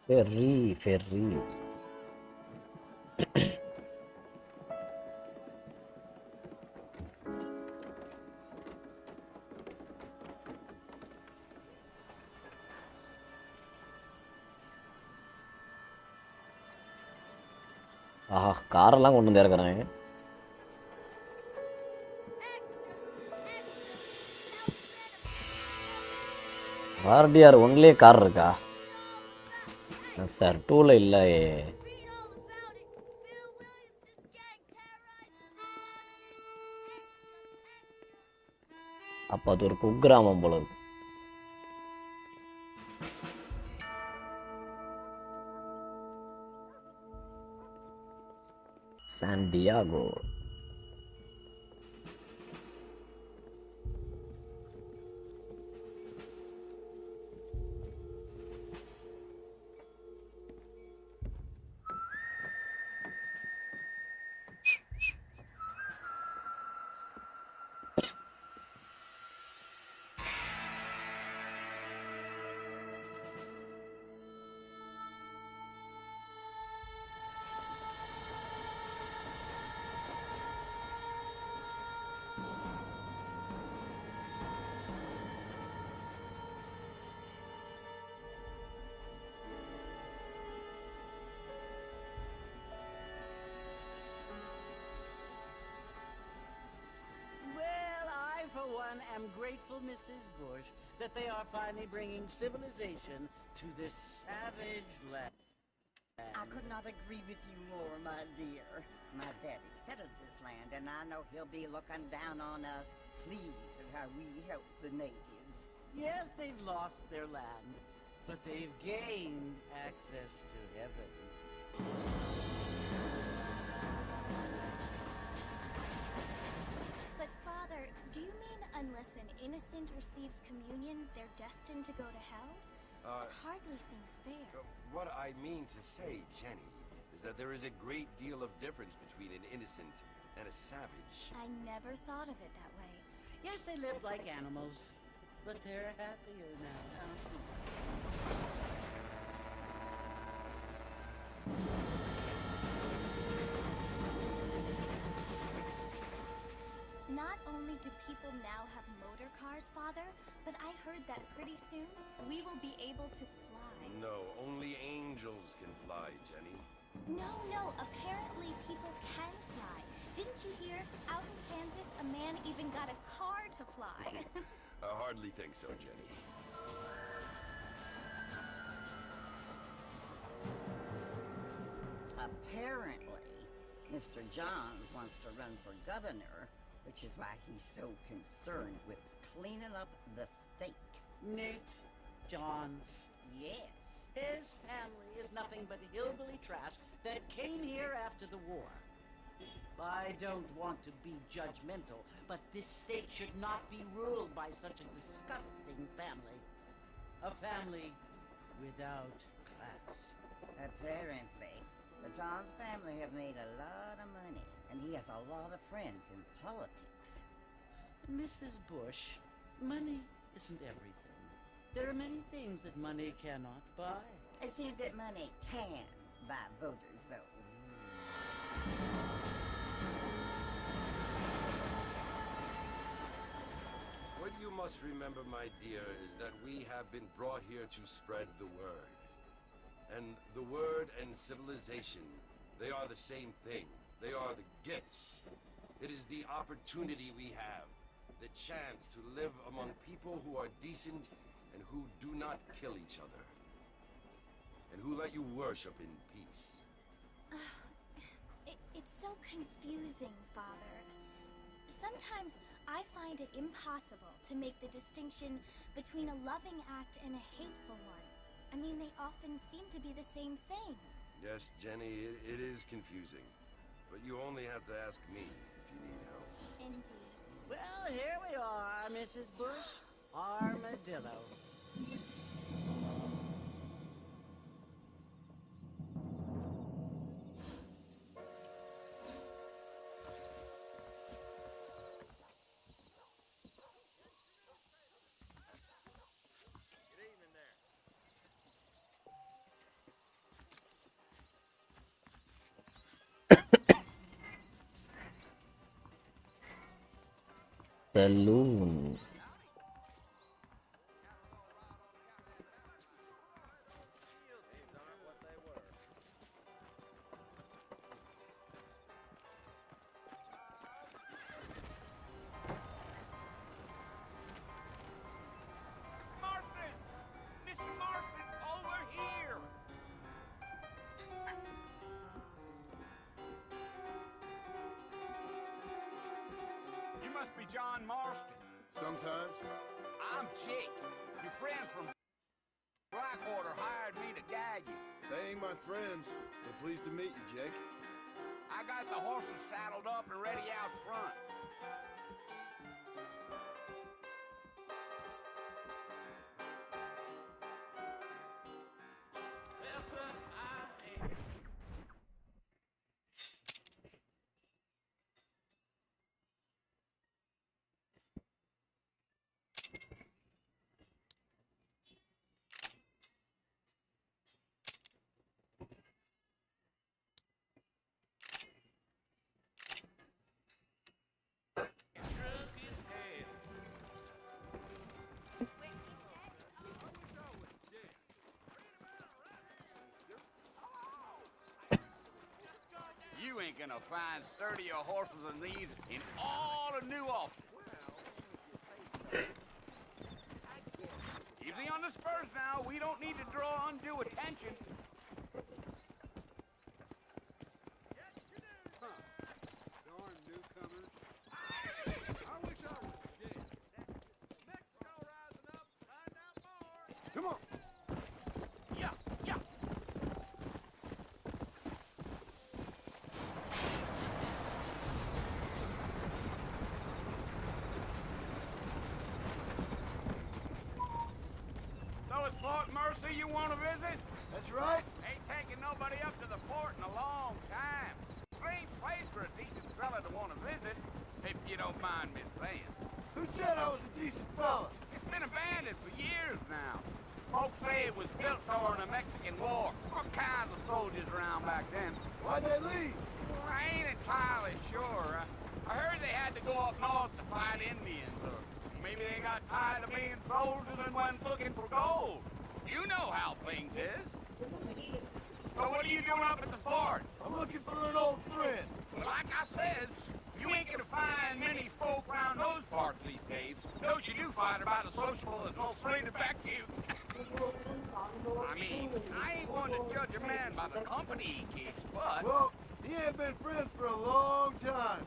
ferry. ஆஹா, காரெல்லாம் கொண்டு வந்து இறக்குறாங்க. RDR-1 கார் இருக்கா? சார் 2ல இல்லையே. அப்போ அது ஒரு குக்கிராமம் போல இருக்கு. Santiago. am grateful, Mrs. Bush, that they are finally bringing civilization to this savage land. I could not agree with you more, my dear. My daddy settled this land, and I know he'll be looking down on us, pleased at how we help the natives. Yes, they've lost their land, but they've gained access to heaven. But, Father, do you mean unless an innocent receives communion, they're destined to go to hell? It hardly seems fair. What I mean to say, Jenny, is that there is a great deal of difference between an innocent and a savage. I never thought of it that way. Yes, they lived like animals, but they're happier now. Not only do people now have motor cars, Father, but I heard that pretty soon we will be able to fly. No, only angels can fly, Jenny. No, apparently people can fly. Didn't you hear? Out in Kansas, a man even got a car to fly. I hardly think so, Jenny. Apparently, Mr. Johns wants to run for governor, which is why he's so concerned with cleaning up the state. Nate Johns. Yes. His family is nothing but hillbilly trash that came here after the war. I don't want to be judgmental, but this state should not be ruled by such a disgusting family. A family without class. Apparently, the Johns family have made a lot of money, and he has a lot of friends in politics. Mrs. Bush, money isn't everything. There are many things that money cannot buy. It seems that money can buy voters, though. What you must remember, my dear, is that we have been brought here to spread the word. And the word and civilization, they are the same thing. They are the gifts. It is the opportunity we have, the chance to live among people who are decent and who do not kill each other, and who let you worship in peace. It's so confusing, Father. Sometimes I find it impossible to make the distinction between a loving act and a hateful one. I mean, they often seem to be the same thing. Yes, Jenny, it is confusing. But you only have to ask me if you need help. Indeed. Well, here we are, Mrs. Bush. Armadillo. saloon. You must be John Marston. Sometimes. I'm Jake. Your friends from Blackwater hired me to guide you. They ain't my friends. They're pleased to meet you, Jake. I got the horses saddled up and ready out front. Well, son, I ain't... You ain't gonna find sturdier horses than these in all of New Austin. Easy on the spurs now. We don't need to draw undue attention. Darn newcomers. I wish I was dead. Mexico rising up, find out more. Come on. Yeah, yeah. So it's Fort Mercy you want to visit? That's right. Ain't taking nobody up to the fort in a long time. Great place for a decent fella to want to visit, if you don't mind me saying. Who said I was a decent fella? It's been abandoned for years now. Folks say it was built during the Mexican War. All kinds of soldiers around back then. Why'd they leave? I ain't entirely sure. I heard they had to go up north to fight Indians, or maybe they got tired of being soldiers and went looking for gold. You know how things is. So what are you doing up at the fort? I'm looking for an old friend. Well, like I said, you ain't gonna find many folk around those parts these days. Those you do find about as sociable as old straight back you. I mean, I ain't one to judge a man by the company he keeps, but... Well, he ain't been friends for a long time.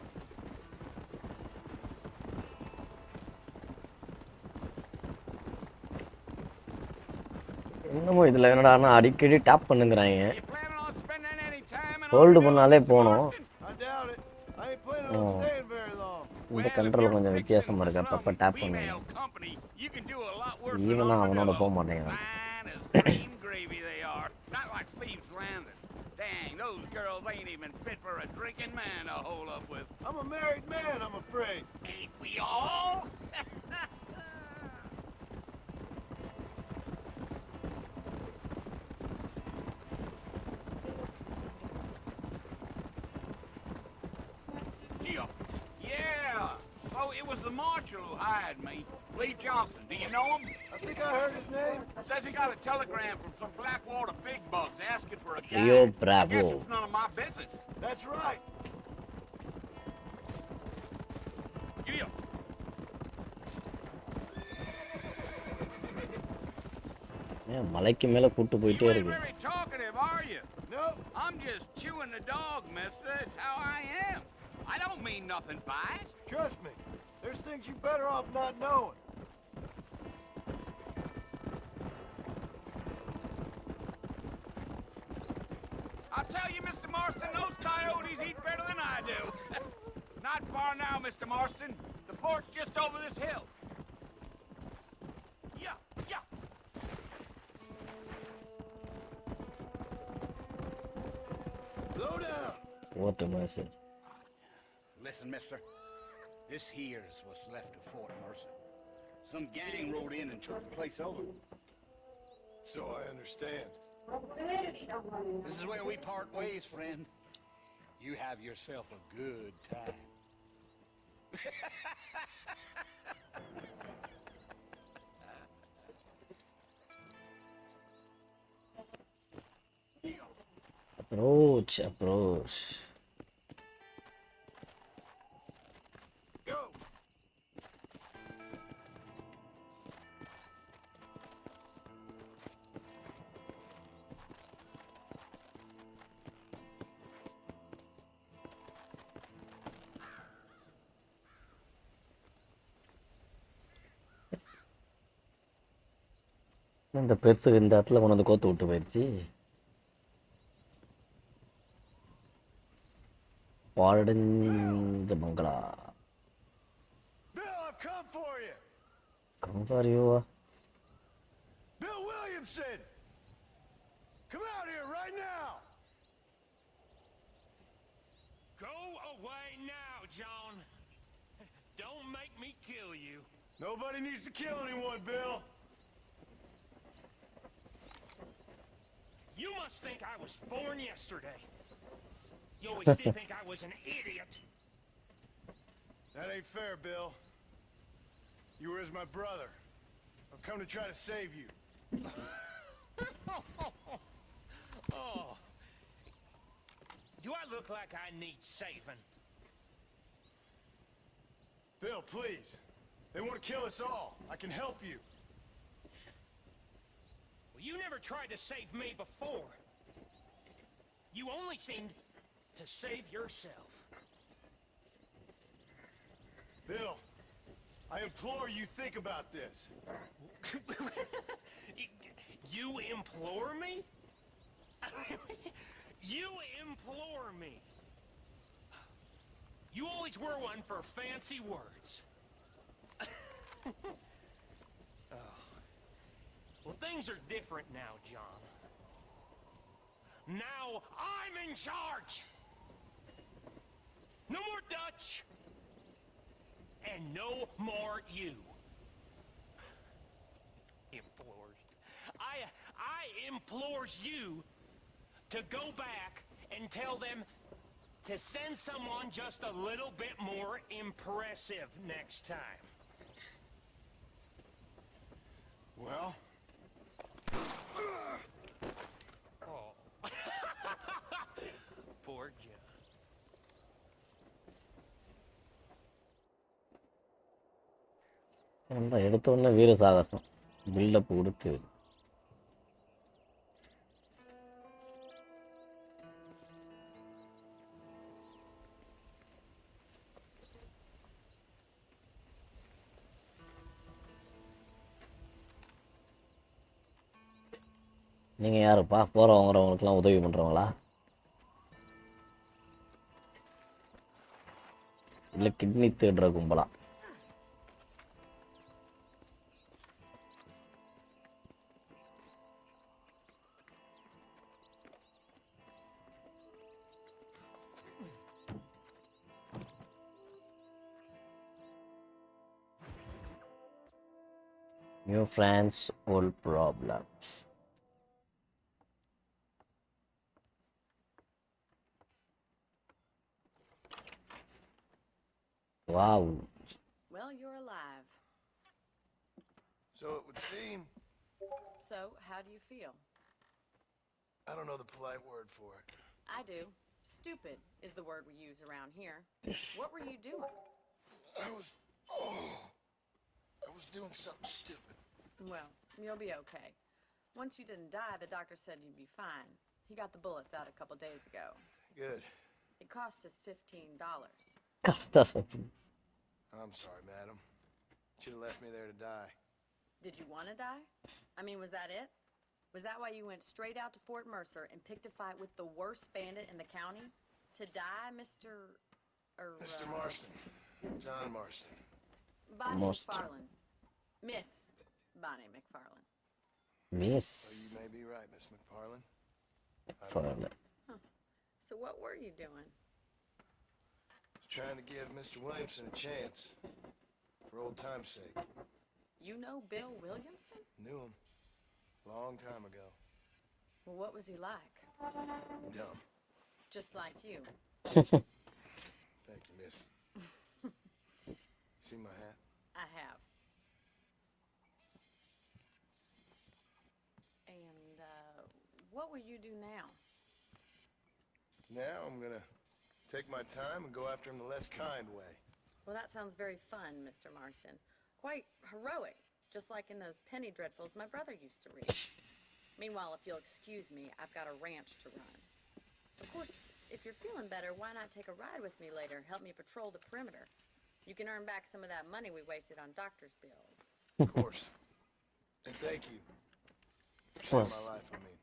இன்னமும் இதுல என்னடான்னா அடிக்கடி tap பண்ணுங்கறாங்க. You planning on spending any time in hold பண்ணாலே போணும். I doubt it. I ain't planning on staying very long. இந்த control கொஞ்சம் வித்தியாசமா இருக்கு. அப்பப்ப டேப் பண்ணுங்க. ஈவனா அவனோட போக மாட்டேங்கிறான். Green gravy they are, not like Thieves Landing. Dang, those girls ain't even fit for a drinking man to hold up with. I'm a married man, I'm afraid. Ain't we all? Yeah, so it was the marshal who hired me, Lee Johnson. Do you know him? I think I heard his name. Says he got a telegram from some Blackwater big bugs asking for a guy. Rio I guess Bravo. it's none of my business. That's right. Yeah. ஏன் மலைக்கு மேல கூட்டி போயிட்டே You ain't இருக்கு. very talkative, are you? No. I'm just chewing the dog, mister. It's how I am. I don't mean nothing by it. Trust me. There's things you better off not knowing. I'll tell you, Mr. Marston, those coyotes eat better than I do. Not far now, Mr. Marston. The fort's just over this hill. Yeah, yeah. Slow down. What a message. Listen, mister. This here's what's left of Fort Mercy. Some gang rode in and took the place over. So I understand. This is where we part ways, friend. You have yourself a good time. Approach, approach. Go! இந்த பெருசு இந்த இடத்துல கொண்டு வந்து கோத்து விட்டு போயிடுச்சு. Warden பங்களா. Bill, I've come for you. Come for you. Bill Williamson. Come out here right now. Go away now, John. Don't make me kill you. Nobody needs to kill anyone, Bill. You must think I was born yesterday. You always did think I was an idiot. That ain't fair, Bill. You were as my brother. I've come to try to save you. Oh. Do I look like I need saving? Bill, please. They want to kill us all. I can help you. Well, you never tried to save me before. You only seemed to save yourself. Bill, I implore you think about this. You implore me? You implore me? You always were one for fancy words. Oh. Well, things are different now, John. Now I'm in charge! No more Dutch! And no more you. Implores. I implores you to go back and tell them to send someone just a little bit more impressive next time. Well? Oh. Poor John. எடுத்த உடனே வீர சாகசம் build up கொடுத்து நீங்க யாருப்பா போறவங்கிறவங்களுக்குலாம் உதவி பண்றவங்களா இல்ல kidney தேடுற கும்பலா New friends, old problems. Wow. Well, you're alive. So it would seem. So, how do you feel? I don't know the polite word for it. I do. Stupid is the word we use around here. What were you doing? I was doing something stupid. Well, you'll be okay. Once you didn't die, the doctor said you'd be fine. He got the bullets out a couple days ago. Good. It cost us $15. I'm sorry, madam. Should have left me there to die. Did you want to die? I mean, was that it? Was that why you went straight out to Fort Mercer and picked a fight with the worst bandit in the county? To die, Mr. Mr. Marston. John Marston. Bonnie McFarlane. Miss Bonnie McFarlane. Miss. Oh, you may be right, Miss McFarlane. McFarlane. Huh. So what were you doing? Trying to give Mr. Williamson a chance. For old time's sake. You know Bill Williamson? Knew him. Long time ago. Well, what was he like? Dumb. Just like you. Thank you, miss. see my hat? I have. And, what will you do now? Now I'm gonna take my time and go after him the less kind way. Well, that sounds very fun, Mr. Marston. Quite heroic, just like in those penny dreadfuls my brother used to read. Meanwhile, if you'll excuse me, I've got a ranch to run. Of course, if you're feeling better, why not take a ride with me later? Help me patrol the perimeter. You can earn back some of that money we wasted on doctor's bills. Of course. And thank you for saving my life, I mean.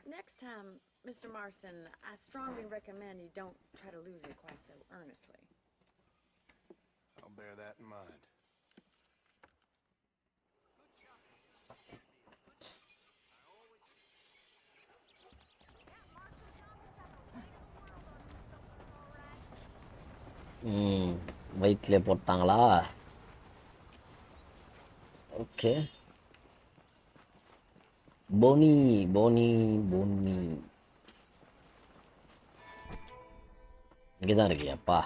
Next time, Mr. Marston, I strongly recommend you don't try to lose it quite so earnestly. I'll bear that in mind. வயிற்றுல போட்டாங்களா? Okay. Fani இங்கதான் இருக்கியாப்பா?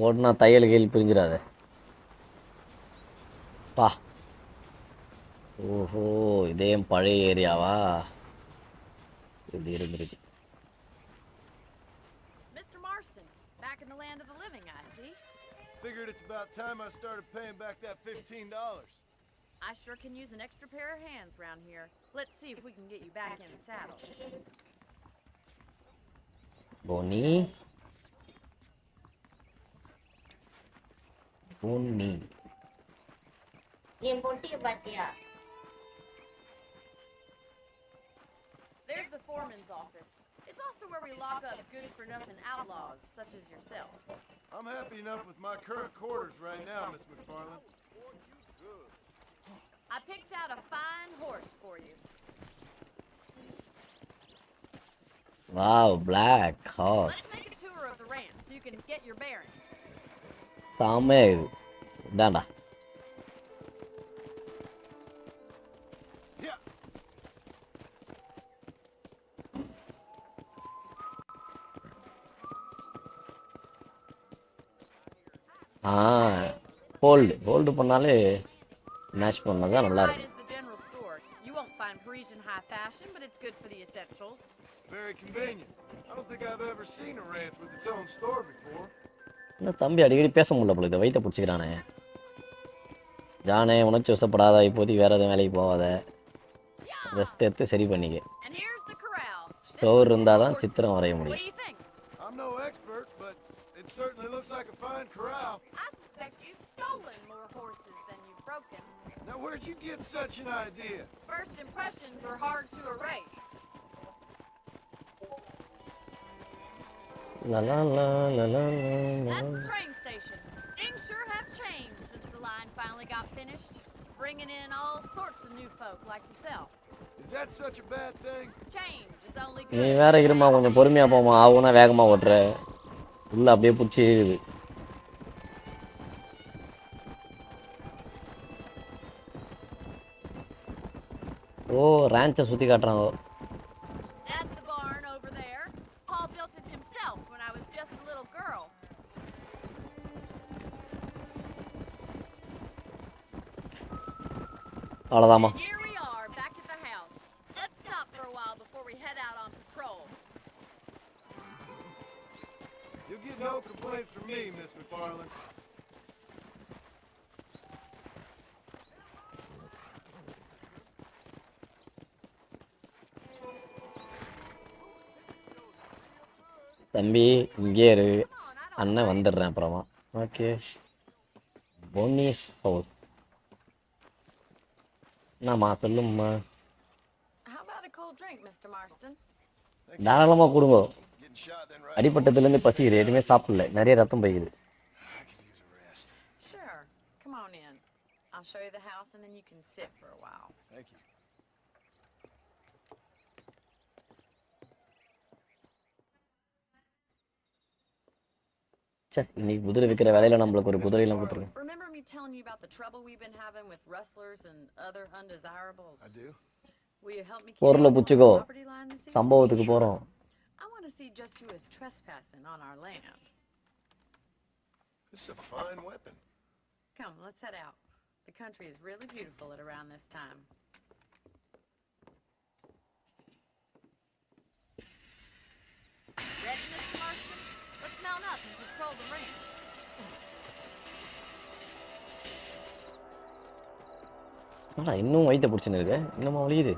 ஓடுனா தையல் கீழ் பிரிஞ்சிடாத பா. ஓஹோ, இதே பழைய ஏரியாவா? இப்படி இருந்திருக்கு. Mr. Marston, back in the land of the living, I see. Figured it's about time I started paying back that $15. I sure can use an extra pair of hands around here. Let's see if we can get you back in the saddle. Bonnie. There's the foreman's office. It's also where we lock up good-for-nothing outlaws, such as yourself. I'm happy enough with my current quarters right now, Miss McFarland. I picked out a fine horse for you. Wow, black horse. Let's make a tour of the ranch so you can get your bearings. Saame. Danda. Yeah. Hold பண்ணாலே match பண்ணாதான் நல்லா Right இருக்கும். is the general store. You won't find Parisian high fashion, but it's good for the essentials. Very convenient. I don't think I've ever seen a ranch with its own store before. என்ன தம்பி அடிக்கடி பேச முடியல போல, இதை வயிற்ற பிடிச்சிக்கிறானே. ஜானே, உணர்ச்சி வசப்படாத, இப்போதைக்கு வேற எதுவும் வேலைக்கு போகாத, ரெஸ்ட் எடுத்து சரி பண்ணிக்க. And here's the corral. Store இருந்தால் தான் சித்திரம் வரைய What முடியும். do you think? I'm no expert, but it certainly looks like a fine corral. I suspect you've stolen more horses than you've broken. Now, where'd you get such an idea? First impressions are hard to erase. La la la la la That's the la. train station. Things sure have changed since the line finally got finished, bringing in all sorts of new folk like yourself. Is that such a bad thing? Change is only நீ good. வேற இருமா, கொஞ்சம் பொறுமையா போமா. ஆகுனா வேகமா ஓட்டுற, உள்ள அப்படியே பிடிச்சி இழுது. ஓ, ரேஞ்சை சுத்தி காட்டுறாங்க. That's the barn over there. Paul built it himself when I was just a little girl. அவ்வளோதாம்மா. And here we are, back at the house. Let's stop for a while before we head out on patrol. You'll get no complaints from me, Miss McFarland. தம்பி இங்கே இரு, அண்ணன் வந்துடுறேன் அப்புறமா. Okay. Ponnis house. என்னம்மா சொல்லும்மா. How about a cold drink, Mr. Marston? தாராளமாக கொடுங்க. Getting shot then, right? அடிப்பட்டதுலேருந்து பசிக்குது, எதுவுமே சாப்பிடல, நிறைய ரத்தம் போய்க்குது. I could use a rest. Sure. Come on in. I'll show you the house and then you can sit for a while. Thank you. சே, இன்னைக்கு குதிரை விற்கிற வேலையில நம்மளுக்கு ஒரு குதிரையெல்லாம் கொடுத்துருங்க. Remember me telling you about the trouble we've been having with rustlers and other undesirables? I do. Will you help me keep பொருளை out on the பிடிச்சிக்கோ, property line this evening? சம்பவத்துக்கு போகிறோம். I want to see just who is trespassing on our land. This is a fine weapon. Come, let's head out. The country is really beautiful at around this time. Ready, Mr. Marston? Let's mount up and patrol the range. இன்னும் வயித்தை பிடிச்சுன்னு இருக்கு இன்னுமா வலியுது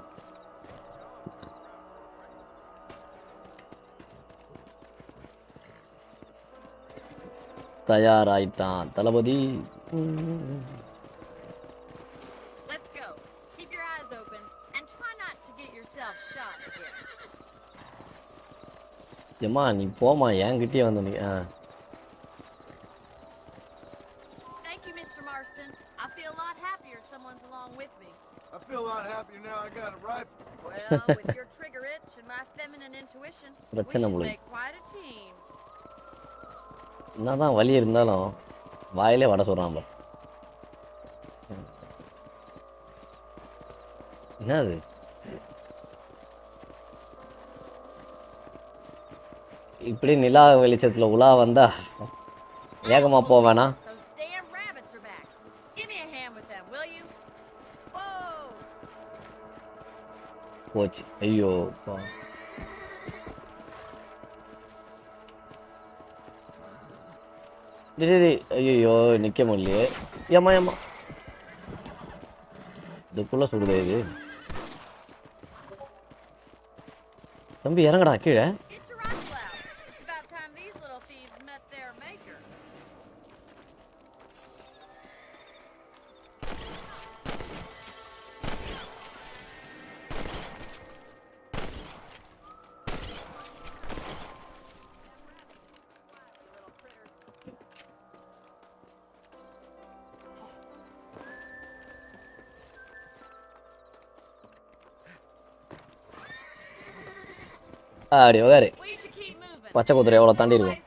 தயாராயிட்டான் தளபதி Let's go. Keep your eyes open and try not to get yourself shot again. ஏம்மா நீ போமா என்கிட்டயே வந்து நீ Thank you, Mr. Marston. I feel a lot happier someone's along with me. I feel a lot happier now I got a rifle. Well, with your trigger itch and my feminine intuition, we should make quite a team. என்னதான் வலி இருந்தாலும் வாயிலே வட சொல்றான் பார் என்னது இப்படி நிலா வெளிச்சத்துல உலா வந்தா வேகமா போவேனா Those damn rabbits are back. Give me a hand with them, will you? Whoa! போச்சு ஐயோ ஐயோ நிக்க முடியலையே ஏமா ஏமா இதுக்குள்ள சுடுதே இது தம்பி இறங்கடா கீழே அடி உகாரு பச்சை குதிரை எவ்வளோ தாண்டி இருக்கும்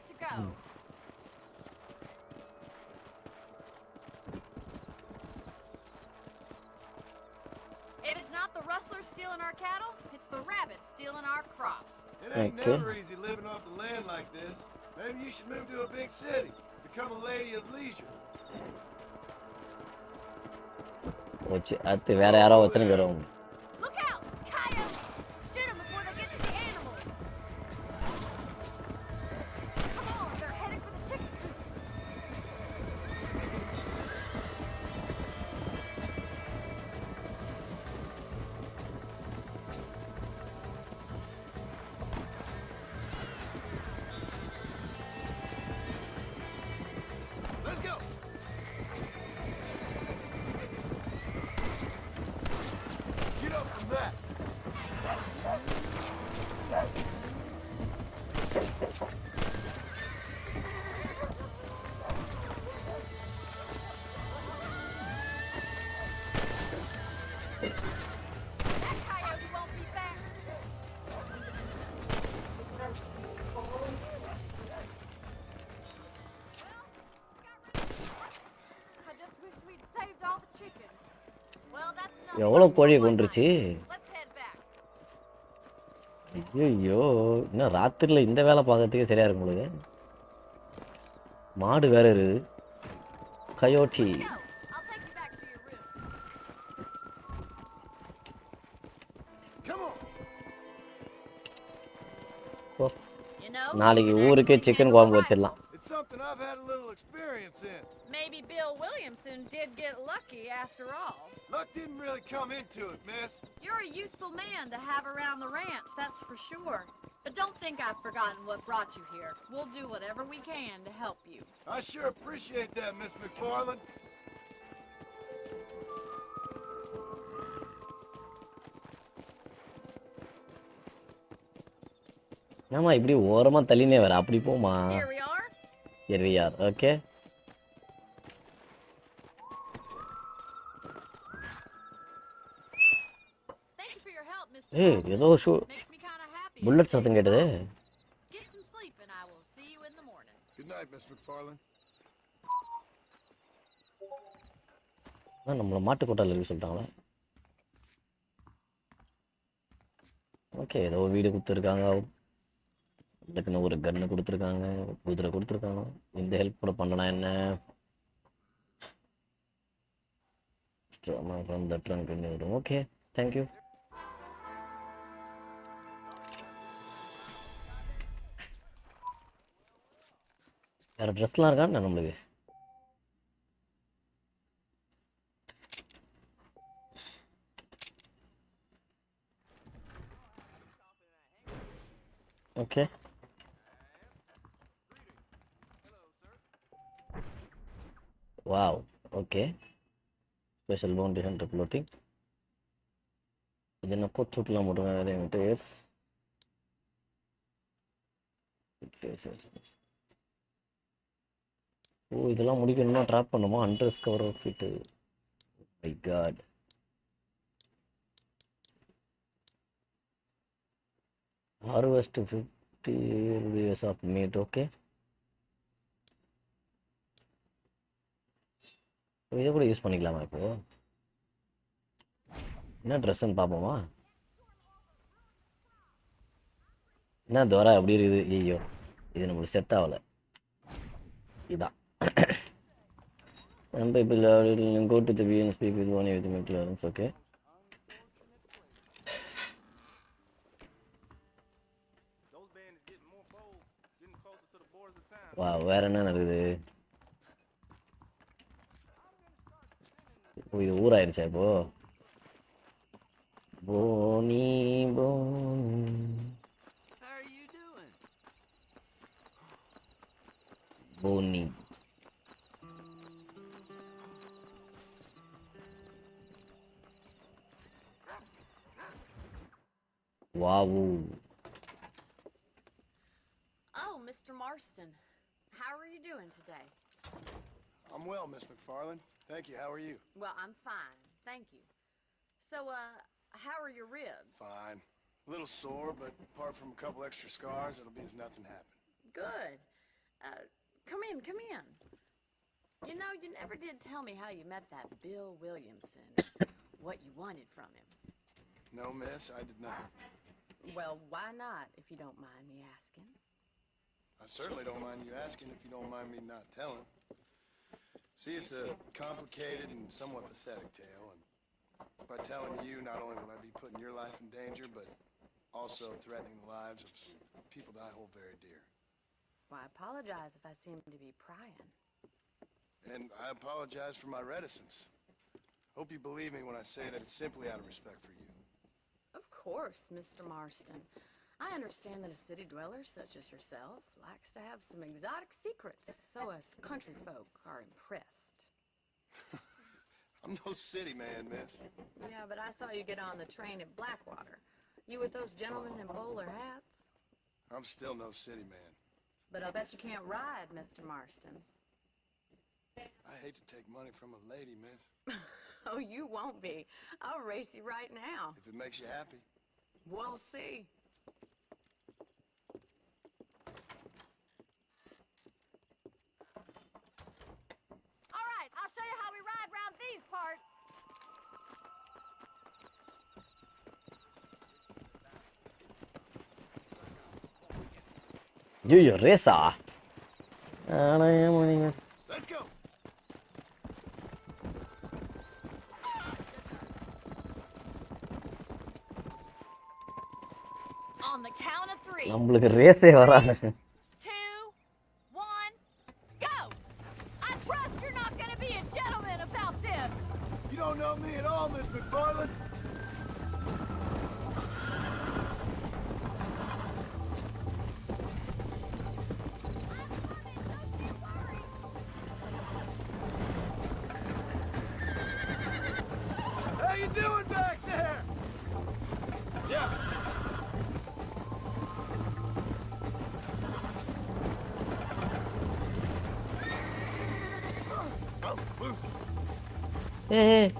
If it's not the rustlers stealing our cattle, it's the rabbits stealing our crops. It ain't never easy living off the land like this. Maybe you should move to a big city, become a lady of leisure. போச்சு அடுத்து வேற யாரோ வச்சுன்னு வரும் எவ்வளோ கோழியை கொண்டுருச்சு ஐயோ இன்னும் ராத்திரியில் இந்த வேலை பார்க்கறதுக்கே சரியா இருக்கும் உங்களுக்கு மாடு வேற இருக்குது கயோட்டி நாளைக்கு ஊருக்கே சிக்கன் குழம்பு வச்சிடலாம் Something I've had a little experience in. Maybe Bill Williamson did get lucky after all. Luck didn't really come into it, miss. You're a useful man to have around the ranch, that's for sure. But don't think I've forgotten what brought you here. We'll do whatever we can to help you. I sure appreciate that, Miss McFarland. ஆமா இப்படி ஓரமா தள்ளினே வர அப்படி போமா Here we are, okay. Thank you for your help, Mr. Hey, ஏதோ bullet சத்தம் கேட்டது. Get some sleep and I will see you in the morning. Good night, Miss McFarland. நம்மள மாட்டு கொட்டால இருக்கு சொல்லிட்டாங்களா? ஓகே, ஏதோ வீடு குடுத்துருக்காங்க. அதுக்குன்னு ஒரு கன்னு கொடுத்துருக்காங்க, குதிரை கொடுத்துருக்காங்க. இந்த ஹெல்ப் கூட பண்ணனா என்ன? ஃப்ரம் த ட்ரங்க் வரும். Okay, thank you. வேறு ட்ரெஸ்லாம் இருக்கான்னு நம்மளுக்கு? Okay, wow, okay. Special boundary hunter clothing. இது என்ன கோட் சூட்லாம் போட்டுருக்காங்க. என்கிட்ட எஸ். ஓ, இதெல்லாம் முடிக்கணும்னா ட்ராப் பண்ணுமா? Undercover outfit. My God. Harvest 50 years of meat. Okay, இதை கூட யூஸ் பண்ணிக்கலாமா? இப்போது என்ன ட்ரெஸ்ஸுன்னு பார்ப்போமா? என்ன துவரா எப்படி இருக்குது? ஐயோ, இது நம்மளுக்கு செட் ஆகலை. இதான் some people go to the view and speak with one with McLaren's. Okay, வா, வேற என்ன நடக்குது? ஓ, இது ஊராயிருச்சா இப்போ? Fani Fani. Fani. Wow. Oh, Mr. Marston. How are you doing today? I'm well, Miss McFarland. Thank you. How are you? Well, I'm fine. Thank you. So, how are your ribs? Fine. A little sore, but apart from a couple extra scars, it'll be as nothing happened. Good. Come in, come in. You know, you never did tell me how you met that Bill Williamson, what you wanted from him. No, miss, I did not. Well, why not, if you don't mind me asking? I certainly don't mind you asking if you don't mind me not telling. See, it's a complicated and somewhat pathetic tale, and by telling you, not only will I be putting your life in danger, but also threatening the lives of people that I hold very dear. Well, I apologize if I seem to be prying. And I apologize for my reticence. Hope you believe me when I say that it's simply out of respect for you. Of course, Mr. Marston. I understand that a city dweller such as yourself likes to have some exotic secrets, so us country folk are impressed. I'm no city man, miss. Yeah, but I saw you get on the train at Blackwater. You with those gentlemen in bowler hats? I'm still no city man. But I'll bet you can't ride, Mr. Marston. I hate to take money from a lady, miss. Oh, you won't be. I'll race you right now. If it makes you happy. We'll see. All right, I'll show you how we ride around these parts. ஐயோ, ரேஸா? Let's go. On the count of 3. நம்மளுக்கு ரேஸே வராது. 2, 1, go! I trust you're not gonna be a gentleman about this. You don't know me at all, Miss McFarland. How you doing back there? Yeah. Oh, loose. Hey.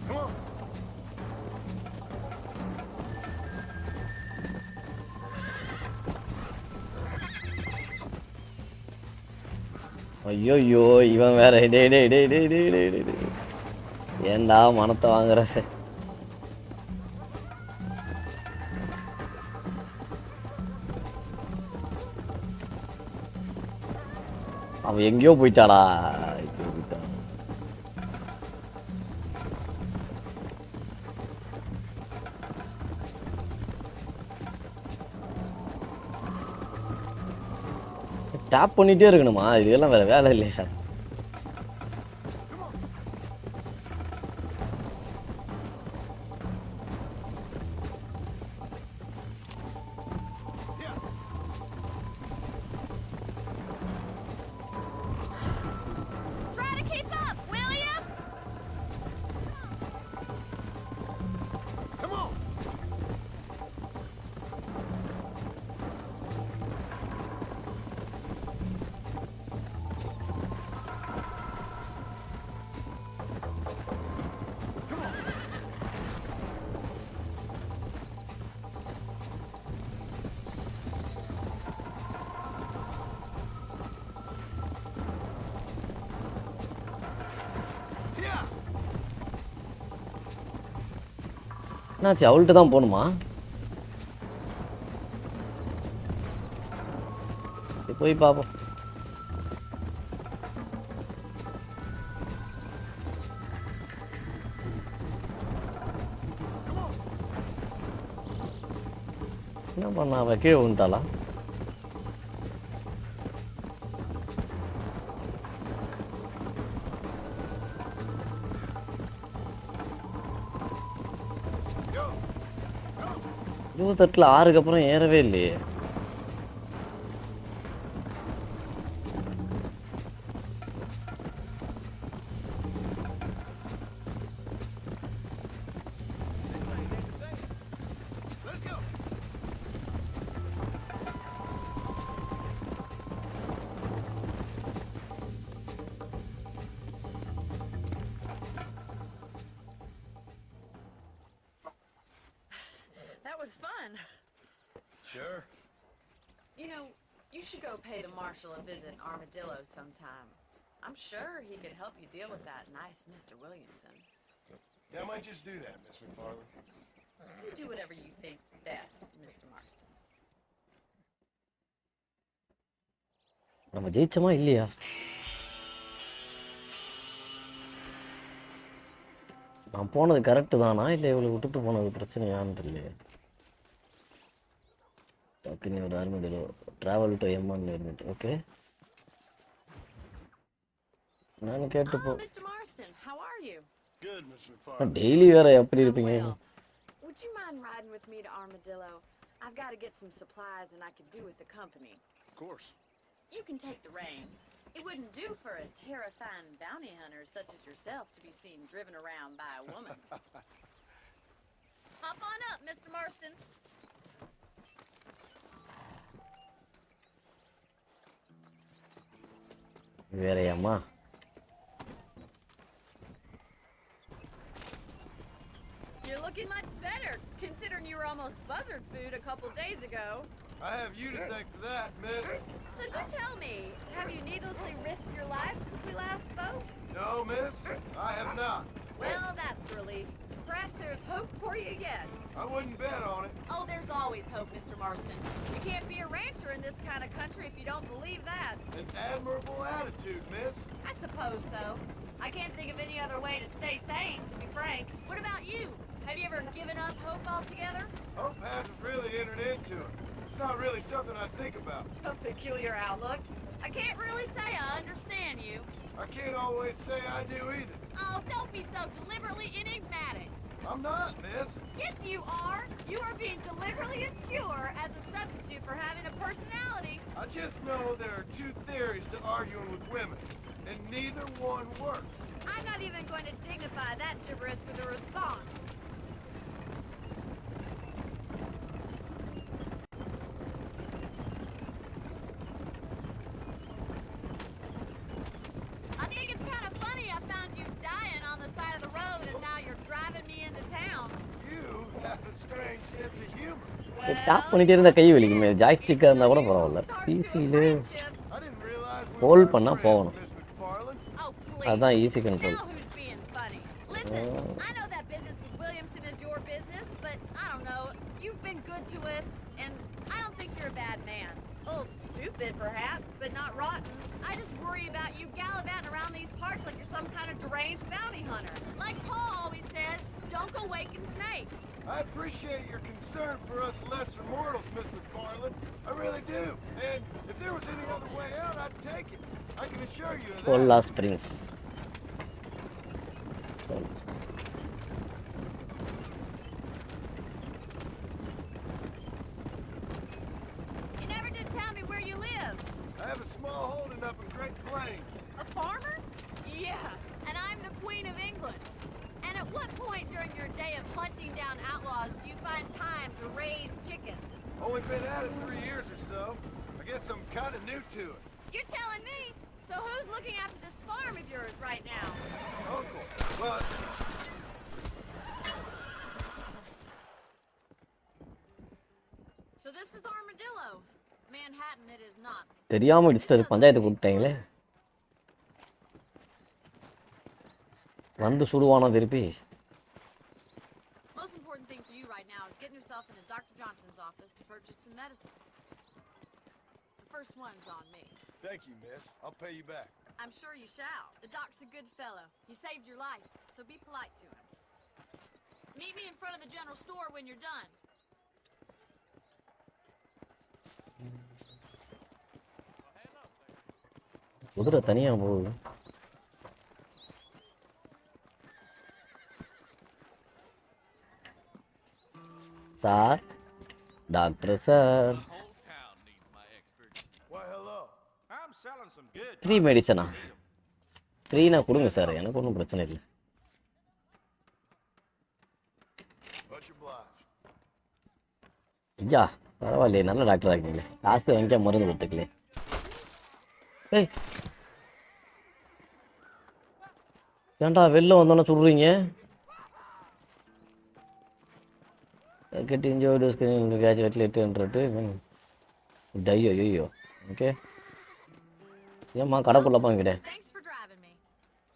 Come on. ஐயோ, இவன் வேற. டேய் டேய் டேய் டேய் டேய் டேய் டேய். ஏன்டா மனத்தை வாங்குற? அவன் எங்கேயோ போயிட்டாளா? டேப் பண்ணிட்டே இருக்கணுமா? இதெல்லாம் வேற வேலை இல்லையா? Try to keep up, will you? Come on! Yeah! என்னாச்சு? அவள்கிட்ட தான் போகணுமா? போய் பார்ப்போம். என்ன பண்ணா? அவ கீழே விழுந்துட்டாளா? Go! 28ல் 6க்கு அப்புறம் ஏறவே இல்லையே. Let's go! That was fun. Sure. You know, you should go pay the marshal a visit in Armadillo sometime. I'm sure he could help you deal with that nice Mr. Williamson. Yeah, I might just do that, Miss McFarland. You do whatever you think's best, Mr. Marston. நம்ம ஜெயிச்சோமா இல்லையா? நான் போனது correct தானா இல்லை இவளை விட்டுட்டு போனது பிரச்சனையான்னு தெரியல. டக்குன்னு ஒரு ஆர்மிடிலோ ட்ராவல் டு எம்மான் லிமிட். ஓகே, நான் கேட்டு போ. Mr. Marston, how are you? Good, Miss McFarland. Daily வேற எப்படி இருப்பீங்க? Well, would you mind riding with me to Armadillo? I've got to get some supplies and I could do with the company. Of course. You can take the reins. It wouldn't do for a terrifying bounty hunter such as yourself to be seen driven around by a woman. Hop on up, Mr. Marston. வேறையாம்மா? You're looking much better, considering you were almost buzzard food a couple days ago. I have you to thank for that, miss. So do tell me, have you needlessly risked your life since we last spoke? No, miss, I have not. Well, that's a relief. Perhaps there's hope for you yet. I wouldn't bet on it. Oh, there's always hope, Mr. Marston. You can't be a rancher in this kind of country if you don't believe that. An admirable attitude, miss. I suppose so. I can't think of any other way to stay sane, to be frank. What about you? Have you ever given up hope altogether? Hope hasn't really entered into it. It's not really something I think about. A peculiar outlook. I can't really say I understand you. I can't always say I do either. Oh, don't be so deliberately enigmatic. I'm not, miss. Yes, you are. You are being deliberately obscure as a substitute for having a personality. I just know there are two theories to arguing with women, and neither one works. I'm not even going to dignify that gibberish with a response. I think it's kind of funny I found you dying on the side of the road and now you're driving me into town. You have a strange sense of humor. Top பண்ணிட்டே இருந்தா கை வலிக்குமே. ஜாய்ஸ்டிக்காக இருந்தால் கூட பரவாயில்ல. பிசியில் I didn't realize we hold were பண்ணால் friends, போகணும். Miss McFarland. Oh, please. அதுதான் easy control. Now who's being funny? Listen, I know that business with Williamson is your business, but I don't know. You've been good to us, and I don't think you're a bad man. A little stupid, bit, perhaps, but not rotten. I just worry about you gallivanting around these parts like you're some kind of deranged bounty hunter. Like Paul always says, don't go waking snakes. I appreciate your concern for us lesser mortals, Miss McFarland. I really do. And if there was any other way out, I'd take it. I can assure you of that. Cola Springs. You never did tell me where you live. I have a small holding up in Great Plains. A farmer? Yeah, and I'm the Queen of England. And at what point during your day of hunting down outlaws do you find time to raise chickens? Only been at it 3 years or so. I guess I'm kind of new to it. You're telling me? So who's looking after this farm of yours right now? Uncle. Well, So this is Armadillo. Manhattan it is not. தெரியாம இடிச்சது பஞ்சாயத்து கூப்பிட்டாங்களே. வந்து சுடுவானோ திருப்பி. Most important thing for you right now is getting yourself into Dr. Johnson's office to purchase some medicine. The first one's on me. thank you, miss. I'll pay you back. I'm sure you shall. The doc's a good fellow. He saved your life, so be polite to him. Meet me in front of the general store when you're done. குதிரை தனியா போகுது. Sir, doctor sir. Why, hello. I'm selling some good. Free மெடிசனா? ஃப்ரீனா கொடுங்க sir, எனக்கு ஒன்றும் பிரச்சனை இல்லை. Much obliged. ஐயா பரவாயில்லையே, நல்ல டாக்டர் ஆகிங்களே, காசு வாங்கியா மருந்து கொடுத்துக்கலே. ஏய் ஏன்டா வெளில வந்தோன்னே சொல்கிறீங்க? Get enjoyed graduate later ஐயோ ஓகே. ஏம்மா கடைக்குள்ள போங்கிட்டேன். Thanks for driving me.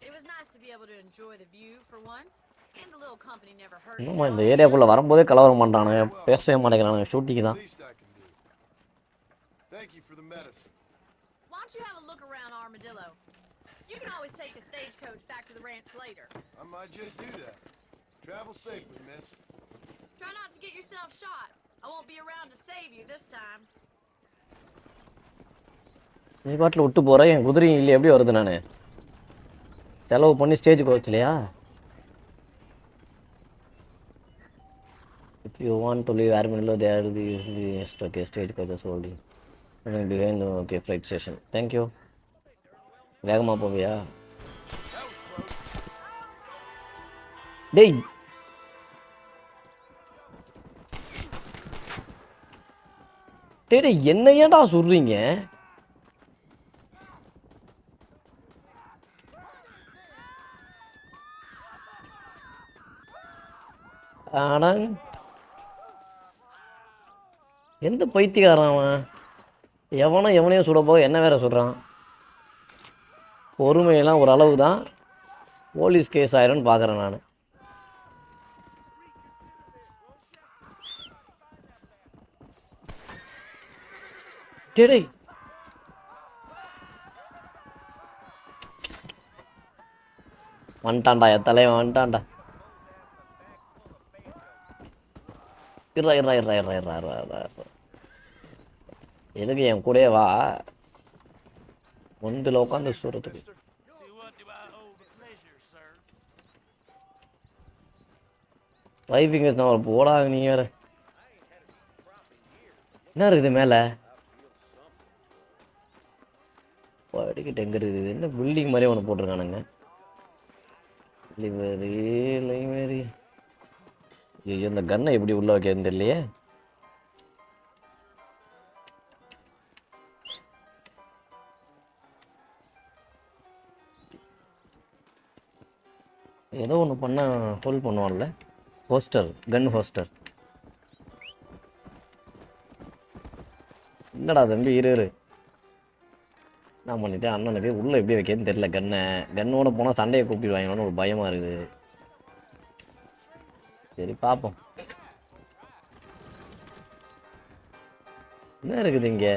It was nice to be able to enjoy the view for once. And a little company never hurts. இன்னும் இந்த ஏரியாக்குள்ள வரும்போதே கலவரம் பண்றானுங்க, பேசவே மாட்டேங்கிறானுங்க, ஷூட்டிங் தான். Least I can do. Thank you for the medicine. Why don't you have a look around Armadillo? You can always take a stagecoach back to the ranch later. I might just do that. Travel safely, miss. Try not to get yourself shot. I won't be around to save you this time. நீ பாட்டில் விட்டு போற, என் குதிரையும் இல்லை, எப்படி வருது? நான் செலவு பண்ணி ஸ்டேஜுக்கு வச்சுலையா? If you want to leave Armadillo, there is the okay stage coaches holding. Behind okay flight station. Thank you. வேகமா போவியா? டேய் டேய் என்ன ஏன்டா சொல்றீங்க? ஆனா எந்த பைத்தியக்காரன் அவன்? எவனையும் சுட போக என்ன வேற சொல்றான்? பொறுமையெல்லாம் ஒரு அளவு தான், போலீஸ் கேஸ் ஆயிரும்னு பார்க்குறேன் நான். டேய் வந்துட்டான்டா, என் தலைவன் வந்துட்டான்டா. எதுக்கு என் கூடயே வா, ஒன்றில் உட்காந்து சொல்றதுக்கு. வைப்பிங்க போடா நீங்க வேற. என்ன இருக்குது மேலே? படிக்கிட்டு எங்கே இருக்குது? என்ன பில்டிங் மாதிரியே ஒன்று போட்டிருக்கானுங்க. லைப்ரரி. ஐயோ இந்த கன்னை எப்படி உள்ள வைக்கிறதுன்னு தெரியலையே. ஏதோ ஒன்று பண்ணால் ஹோல்ட் பண்ணுவான்ல, ஹோஸ்டர், கன் ஹோஸ்டர். என்னடா தம்பி இரு. நான் பண்ணிட்டேன் அண்ணனுக்கு உள்ளே எப்படி வைக்கிறதுன்னு தெரியல. கன்னோட போனால் சண்டையை கூப்பிடுவாங்கன்னு ஒரு பயமாக இருக்குது. சரி பார்ப்போம். என்ன இருக்குது இங்கே?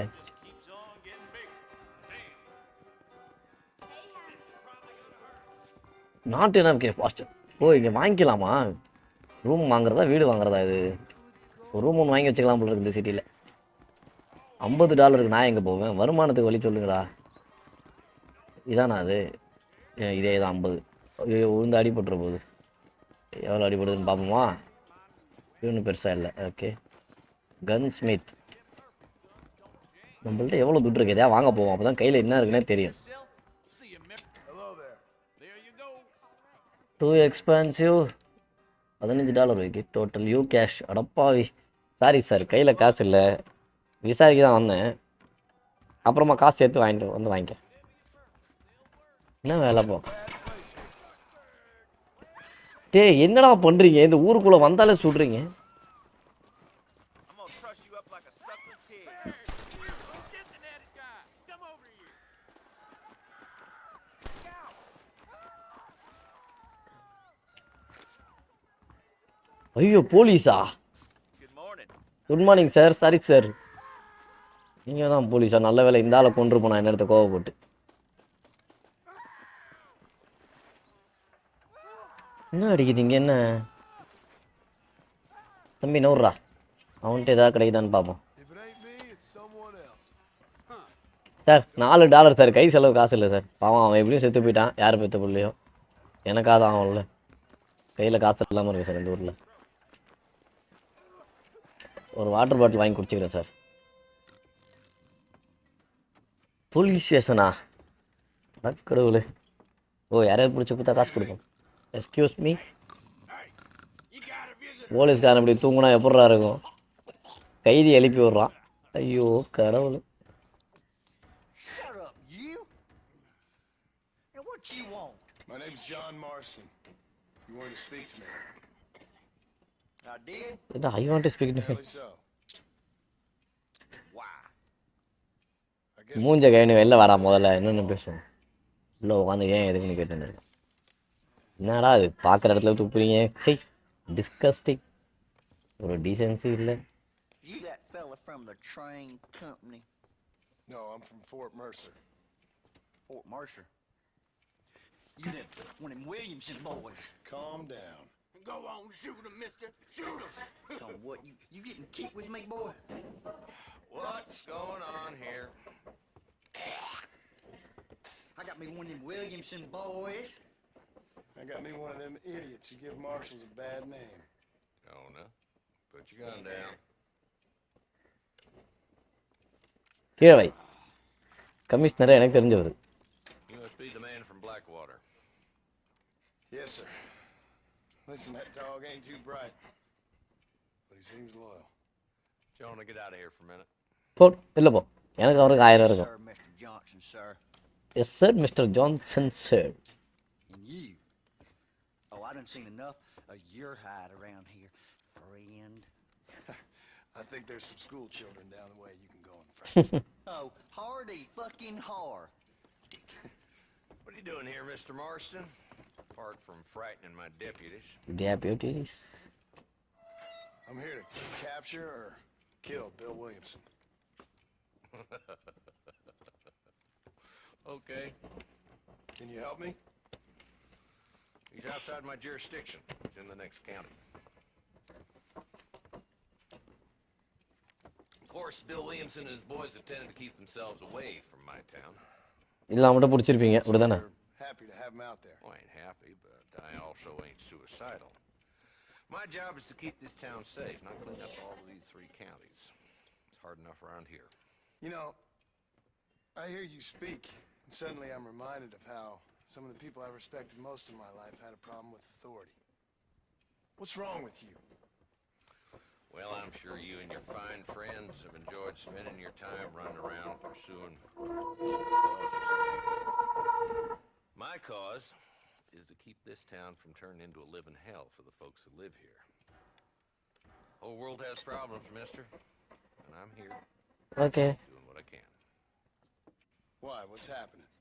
நாட் என்ன கே ஃபாஸ்ட். ஓ இங்கே வாங்கிக்கலாமா? ரூம் வாங்குறதா வீடு வாங்குறதா இது? ஒரு ரூம் ஒன்று வாங்கி வச்சுக்கலாம் போல இருக்குது இந்த சிட்டியில். $50 நான் எங்கே போவேன்? வருமானத்துக்கு வழி சொல்லுங்கடா. இதானா அது? இதே தான் 50. ஐயோ உளுந்து அடிபட்டுற போகுது. எவ்வளோ அடிபடுதுன்னு பார்ப்போமா? இன்னும் பெருசாக இல்லை. ஓகே கன் ஸ்மித். நம்மள்ட்ட எவ்வளோ துட்டு இருக்கு? எதையா வாங்க போவோம், அப்போ தான் கையில் என்ன இருக்குன்னே தெரியும். Two expensive. $15 இருக்கு டோட்டல் யூ கேஷ். அடப்பாவி. சாரி சார், கையில் காசு இல்லை, விசாரிக்க தான் வந்தேன். அப்புறமா காசு சேர்த்து வாங்கிட்டு வாங்கிக்க. என்ன வேலை போ? டேய் என்னடா பண்ணுறீங்க? இந்த ஊருக்குள்ளே வந்தாலே சுடுறீங்க. ஐயோ போலீஸா? Good morning sir. Sorry sir, நீங்கள் தான் போலீஸா? நல்ல வேலை இந்த ஆளை கொண்டு போனா என்ன இடத்த கோவப்பட்டு. என்ன அடிக்குதுங்க? என்ன தம்பி நோடுறா, அவன்கிட்ட ஏதாவது கிடைக்குதான்னு பார்ப்போம். சார் $4 சார், கை செலவு காசு இல்லை சார். பாவம் அவன் எப்படியும் செத்து போயிட்டான், யார் பெற்ற பிள்ளையோ. எனக்காக தான் அவன்ல கையில் காசு இல்லாமல் இருக்கு சார். இந்த ஊரில் ஒரு வாட்டர் பாட்டில் வாங்கி குடிச்சிக்கிறேன் சார். போலீஸ் ஸ்டேஷனா? கடவுளே. ஓ யாரையாவது பிடிச்சி கொடுத்தா காசு கொடுப்போம். Excuse me. போலீஸ்காரன் இப்படி தூங்குனா எப்படா இருக்கும்? கைதி எழுப்பி விடுறான். ஐயோ கடவுள். My name's John Marston. You wanted to speak to me? I did. I want to speak to him. So. Why? மூஞ்ச கைன்னு வெளில வரா முதல்ல, என்னென்னு பேசுவோம். இல்லை உட்காந்து ஏன் எதுக்குன்னு கேட்டுருந்தேன். என்னடா அது பார்க்குற இடத்துல துப்புறீங்க? சரி டிஸ்கஸ்டிங். ஒரு டீசென்சி இல்லை. You that fella from the train company? No, I'm from Fort Mercer. Fort Mercer? You that one of them Williamson boys? Calm down. Go on, shoot him, mister. Shoot him. So what, you getting kicked with me, boy? What's going on here? I got me one of them Williamson boys. I got me one of them idiots who give marshals a bad name. Oh, no. Put your gun down. கீழே வை. கமிஷனரே எனக்கு தெரிஞ்சவர். You must be the man from Blackwater. Yes, sir. Listen, that dog ain't too bright, but he seems loyal. Jonah, get out of here for a minute. போ இல்லை போ. எனக்கு அவருக்கு 1000 இருக்கும். Sir, Mr. Johnson, sir. Yes sir mister Johnson sir. And you. Oh, I done seen enough of your hide around here, friend. I think there's some school children down the way you can go in front. Oh, hardy fucking har. What are you doing here, Mr. Marston? Apart from frightening my deputies. Deputies. I'm here to capture or kill Bill Williamson. Okay. Can you help me? He's outside my jurisdiction. He's in the next county. Of course, Bill Williamson and his boys have tended to keep themselves away from my town. இல்லை அவன்கிட்ட பிடிச்சிருப்பீங்க அப்படிதானே? Happy to have him out there. Well, I ain't happy, but I also ain't suicidal. My job is to keep this town safe, not clean up all of these 3 counties. It's hard enough around here. You know, I hear you speak, and suddenly I'm reminded of how some of the people I respected most in my life had a problem with authority. What's wrong with you? Well, I'm sure you and your fine friends have enjoyed spending your time running around pursuing noble causes. My cause is to keep this town from turning into a living hell for the folks who live here. Whole world has problems, mister, and I'm here. Okay. Doing what I can. Why? What's happening?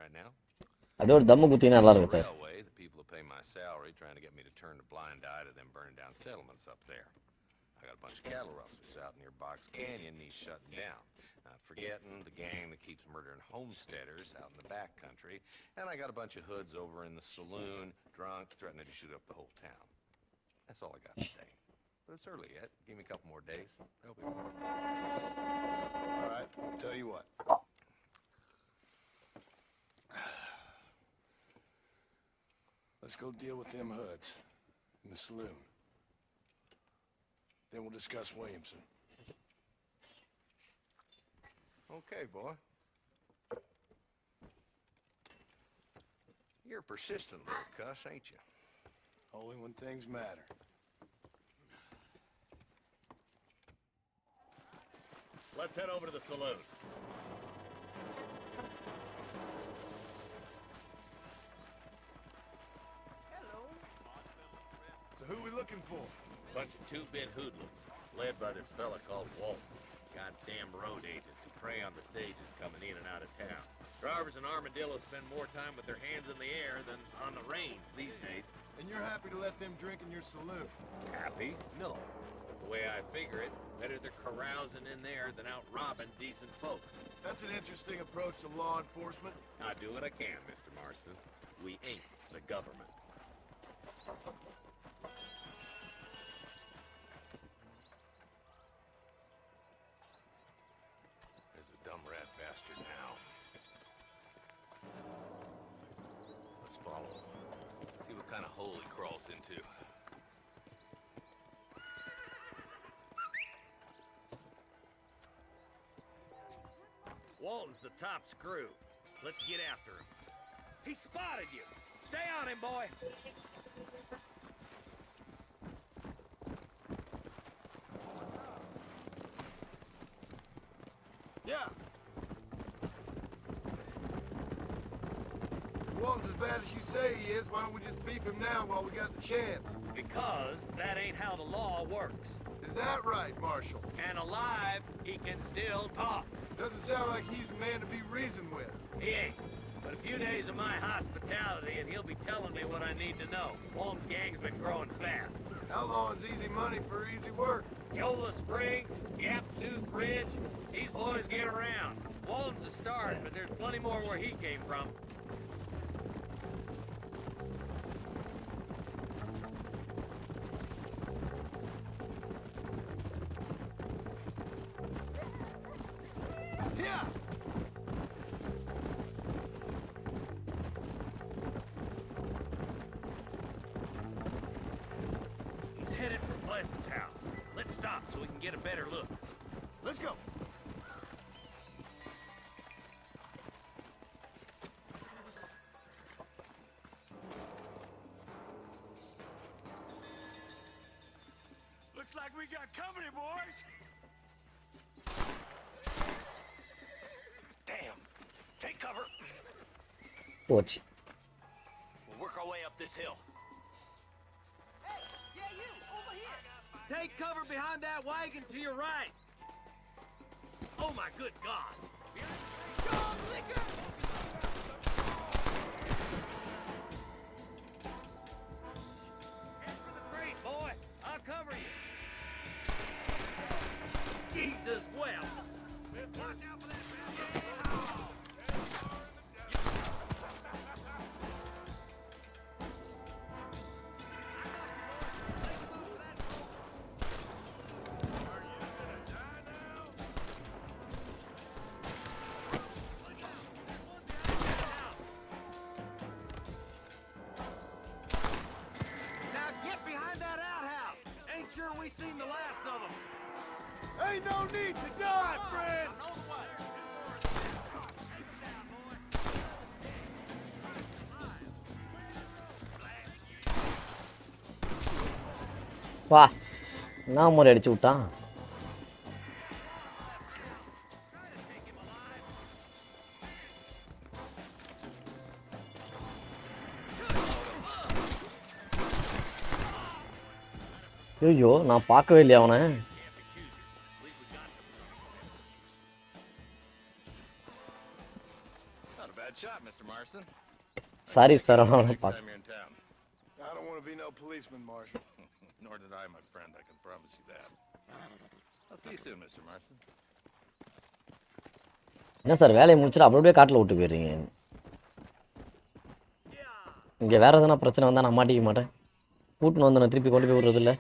Right now? அது ஒரு தம்மு குத்தினா நல்லா இருக்கும் sir. The people who pay my salary trying to get me to turn a blind eye to them burning down settlements up there. I got a bunch of cattle rustlers out near Box Canyon needs shutting down. Not forgetting the gang that keeps murdering homesteaders out in the back country. And I got a bunch of hoods over in the saloon, drunk, threatening to shoot up the whole town. That's all I got today. But it's early yet. Give me a couple more days. There'll be more. All right, I'll tell you what. Let's go deal with them hoods in the saloon. Then we'll discuss Williamson. Okay, boy. You're a persistent little cuss, ain't you? Only when things matter. Let's head over to the saloon. So who we looking for? Bunch of two-bit hoodlums, led by this fella called Walt. Goddamn road agents who prey on the stages coming in and out of town. Drivers in Armadillo spend more time with their hands in the air than on the reins these days. And you're happy to let them drink in your saloon? Happy? No. But the way I figure it, better they're carousing in there than out robbing decent folk. That's an interesting approach to law enforcement. I do what I can, Mr. Marston. We ain't the government. There's the dumb rat bastard now. Let's follow him. See what kind of hole he crawls into. Walton's the top screw. Let's get after him. He spotted you. Stay on him, boy. Yeah. Walton's as bad as you say he is. Why don't we just beef him now while we got the chance? Because that ain't how the law works. Is that right, Marshal? And alive, he can still talk. Doesn't sound like he's a man to be reasoned with. He ain't. But a few days of my hospitality and he'll be telling me what I need to know. Walton's gang's been growing fast. Outlawing's easy money for easy work. Yola Springs, Gap Tooth Ridge, these boys get around. Walton's a start, but there's plenty more where he came from. Yeah. He's headed for Pleasant's house. Let's stop so we can get a better look. Let's go. Looks like we got company, boys. Damn. Take cover. Watch. We'll work our way up this hill. Hey, yeah, you, over here. Take cover behind that wagon to your right. Oh my good God. John Liquor! Head for the crate, boy. I'll cover you. Jesus well. Watch out for that Now get behind that outhouse. Ain't sure we seen the last of them. Ain't no need to die, friend. வா நான் முறை அடிச்சு விட்டான். ஐயோ நான் பார்க்கவே இல்லையா அவனை. Not a bad shot, Mr. Marston. Sorry sir அவனை Next பார்க்க. time you're in town. I don't want to be no policeman, Marshal. Nor did I, my friend. I can promise you that. I'll see you soon, Mr. Marston. என்ன sir வேலையை முடிச்சுட்டு அப்படியே காட்டில் விட்டு போயிடுறீங்க. இங்கே வேறு எதனா பிரச்சனை வந்தால் நான் மாட்டிக்க மாட்டேன். கூட்டின்னு வந்து நான் திருப்பி கொண்டு போய் விடுறதில்ல.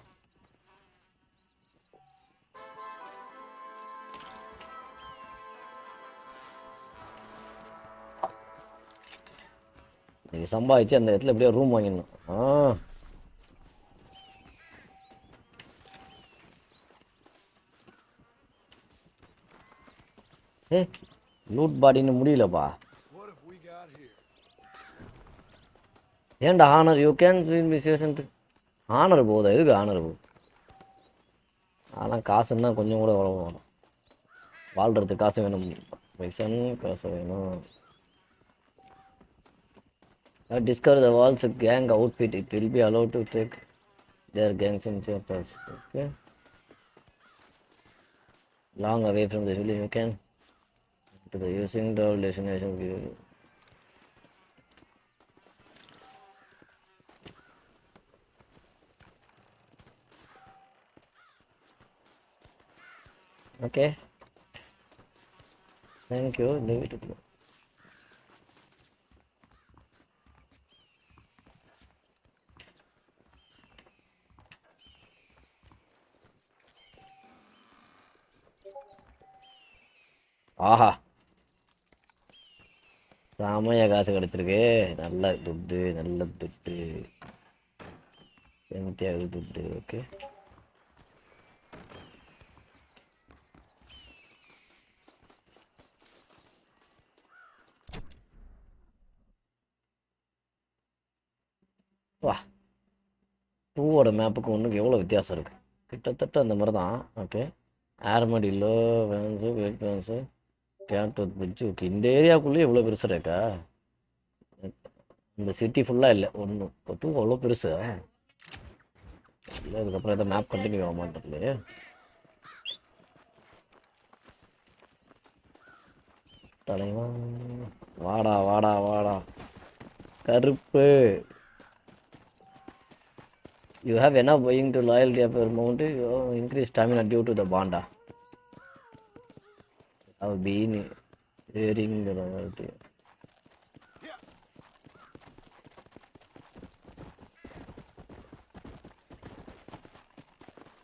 நீங்கள் சம்பாதிச்சு அந்த இடத்துல எப்படியோ ரூம் வாங்கிடணும். ஏ லூட் பாடின்னு முடியலப்பா. ஏன்டா ஆனர் யூ கேன் விசேஷன் ஆனர் போகுதா? எதுக்கு ஆனர் போகுது? ஆனால் காசுன்னா கொஞ்சம் கூட வரும். வாழ்கிறதுக்கு காசு வேணும். பைசன் காசு வேணும். Discover the walls gang outfit. It will be allowed to take their gangs in chapters. Okay. Long away from the village, you can to the using the destination view. Okay. Thank you. Leave it. ஆஹா செமையா காசு கிடைச்சிருக்கு. நல்ல துட்டு நல்ல துட்டு MTR துட்டு. Okay வா 2ஓட மேப்புக்கு ஒன்றுக்கு எவ்வளோ வித்தியாசம் இருக்குது. கிட்டத்தட்ட அந்த மாதிரி தான். ஓகே ஆர்மடிலோ வேன்ஸு வெயிட் வேன்ஸு கேட்டூர் பிரிட்ஜு. ஓகே இந்த ஏரியாவுக்குள்ளேயே இவ்வளோ பெருசாக இருக்கா? இந்த சிட்டி ஃபுல்லாக இல்லை ஒன்று இப்போ 2 அவ்வளோ பெருசு இல்லை. அதுக்கப்புறம் எதாவது மேப் கண்டினியூ ஆக மாட்டேங்கலையே. தலைவா வாடா வாடா வாடா கருப்பு. You have enough buying to loyalty of your mount. Increase stamina due to the banda. I have been wearing the loyalty.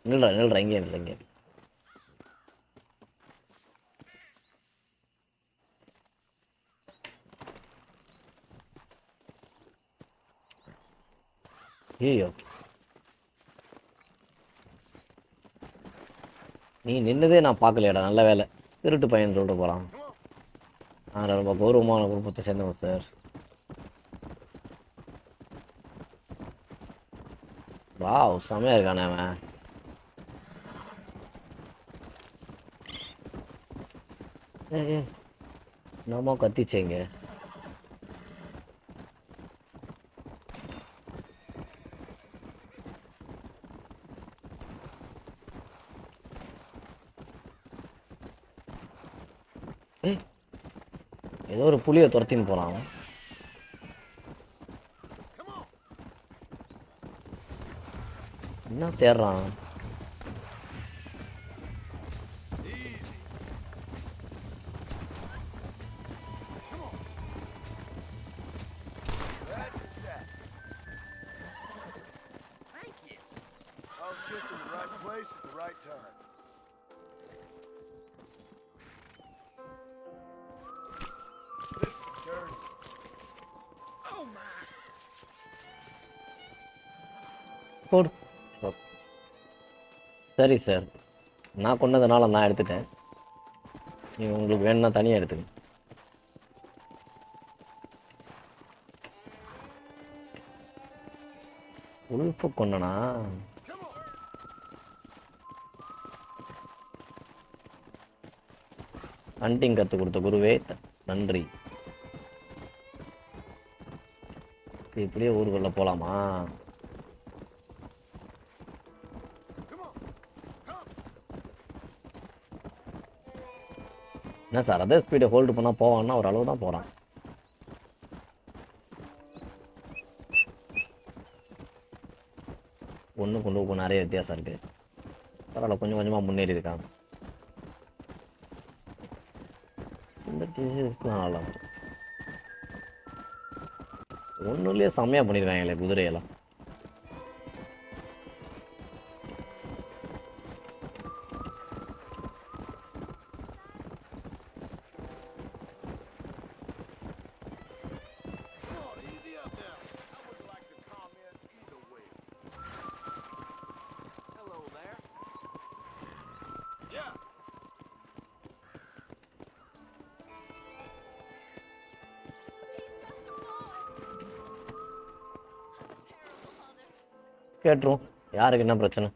நில்றா இங்கே இல்லைங்க. ஐயோ நீ நின்னதே நான் பார்க்கலையாடா. நல்ல வேலை திருட்டு பையன் சொல்லிட்டு போகிறான். நான் ரொம்ப கௌரவமான குடும்பத்தை சேர்ந்தவன் சார். வாவ் செமையாக இருக்கானே அவன். என்னமோ கத்திச்சேங்க. ஏதோ ஒரு புளியை துரத்தின்னு போறான். என்ன தேடுறான்? சரி சார் நான் கொண்டதுனால நான் எடுத்துட்டேன். நீ உங்களுக்கு வேணும்னா தனியாக எடுத்துக்க. உல்ஃபு கொண்டனா? ஹண்டிங் கற்றுக் கொடுத்த குருவே நன்றி. இப்படியே ஊருக்குள்ள போகலாமா? என்ன சார் அதே ஸ்பீடை ஹோல்டு பண்ணால் போவான்னா ஒரு அளவு தான் போகிறான். ஒன்றுக்கு ஒன்று நிறைய வித்தியாசம் இருக்குது. பரவாயில்ல, கொஞ்சம் கொஞ்சமாக முன்னேறி இருக்காங்க. இந்த டிசீஸ்லாம் நல்லா ஒன்றுலேயே செம்மையாக பண்ணியிருக்காங்களே குதிரையெல்லாம். கேட்டுரும் யாருக்கு என்ன பிரச்சனை.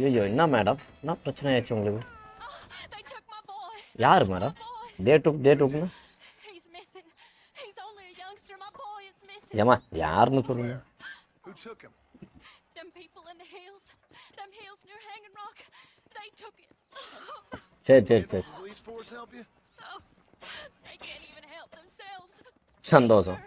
ஐயோ என்ன மேடம், என்ன பிரச்சனை ஆயிடுச்சு உங்களுக்கு? யார் மேடம்? டே டுக்னு ஏமா யாருன்னு சொல்லுங்க. சரி சரி சரி சந்தோஷம்.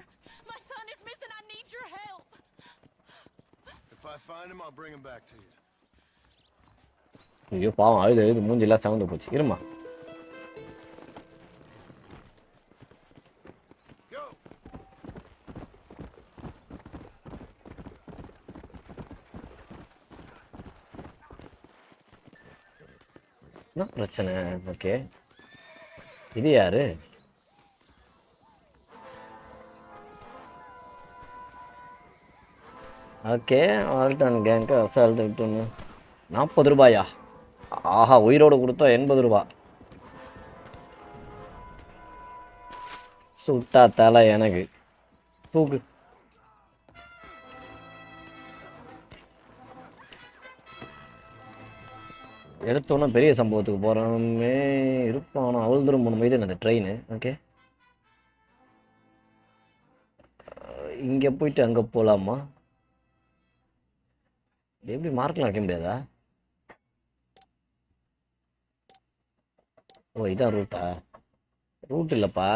ஐயோ பாவம் அழுது மூஞ்சிலாம் சவுண்டு போச்சு. இருமா என்ன பிரச்சனை? ஓகே இது யாரு? ஓகே ஆல்டன் கேங்க்கு அசால்ட்டுன்னு 40 ரூபாயா? ஆஹா உயிரோடு கொடுத்தா 80 ரூபா. சுட்டா தலை எனக்கு தூக்கு. எடுத்தோன்னா பெரிய சம்பவத்துக்கு போகிறோமே இருப்பானோ. அவ்வளோ தூரம் போகணும். இது அந்த ட்ரெயின். ஓகே இங்கே போயிட்டு அங்கே போகலாமா? எப்படி மார்க்கெலாம் வைக்க முடியாதா? ஓ இதான் ரூட்டா? ரூட் இல்லைப்பா.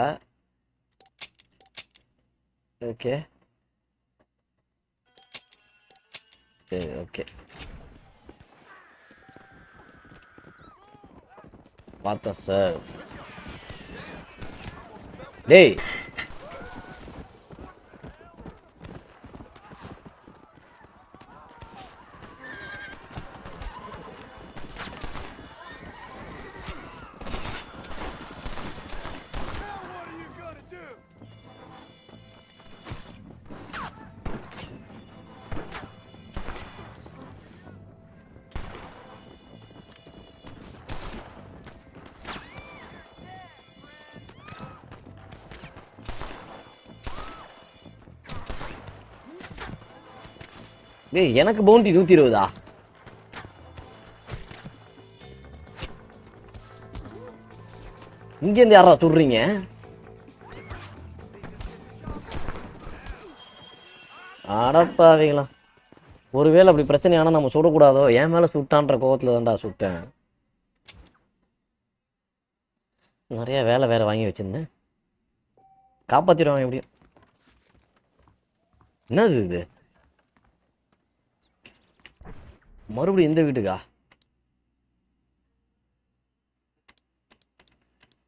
ஓகே சரி ஓகே பார்த்தா சார். டேய் டேய் எனக்கு பவுண்டி 120. இங்கேருந்து யாரா சுடுறீங்க? அடப்பாவீங்களா. ஒருவேளை அப்படி பிரச்சனையானா நம்ம சுடக்கூடாதோ? என் மேலே சுட்டான்ற கோவத்தில் தான்டா சுட்டேன். நிறைய வேலை வேற வாங்கி வச்சிருந்தேன். காப்பாற்றிடுவாங்க எப்படியும். என்னது இது? மறுபடியும் இந்த வீட்டுக்கா?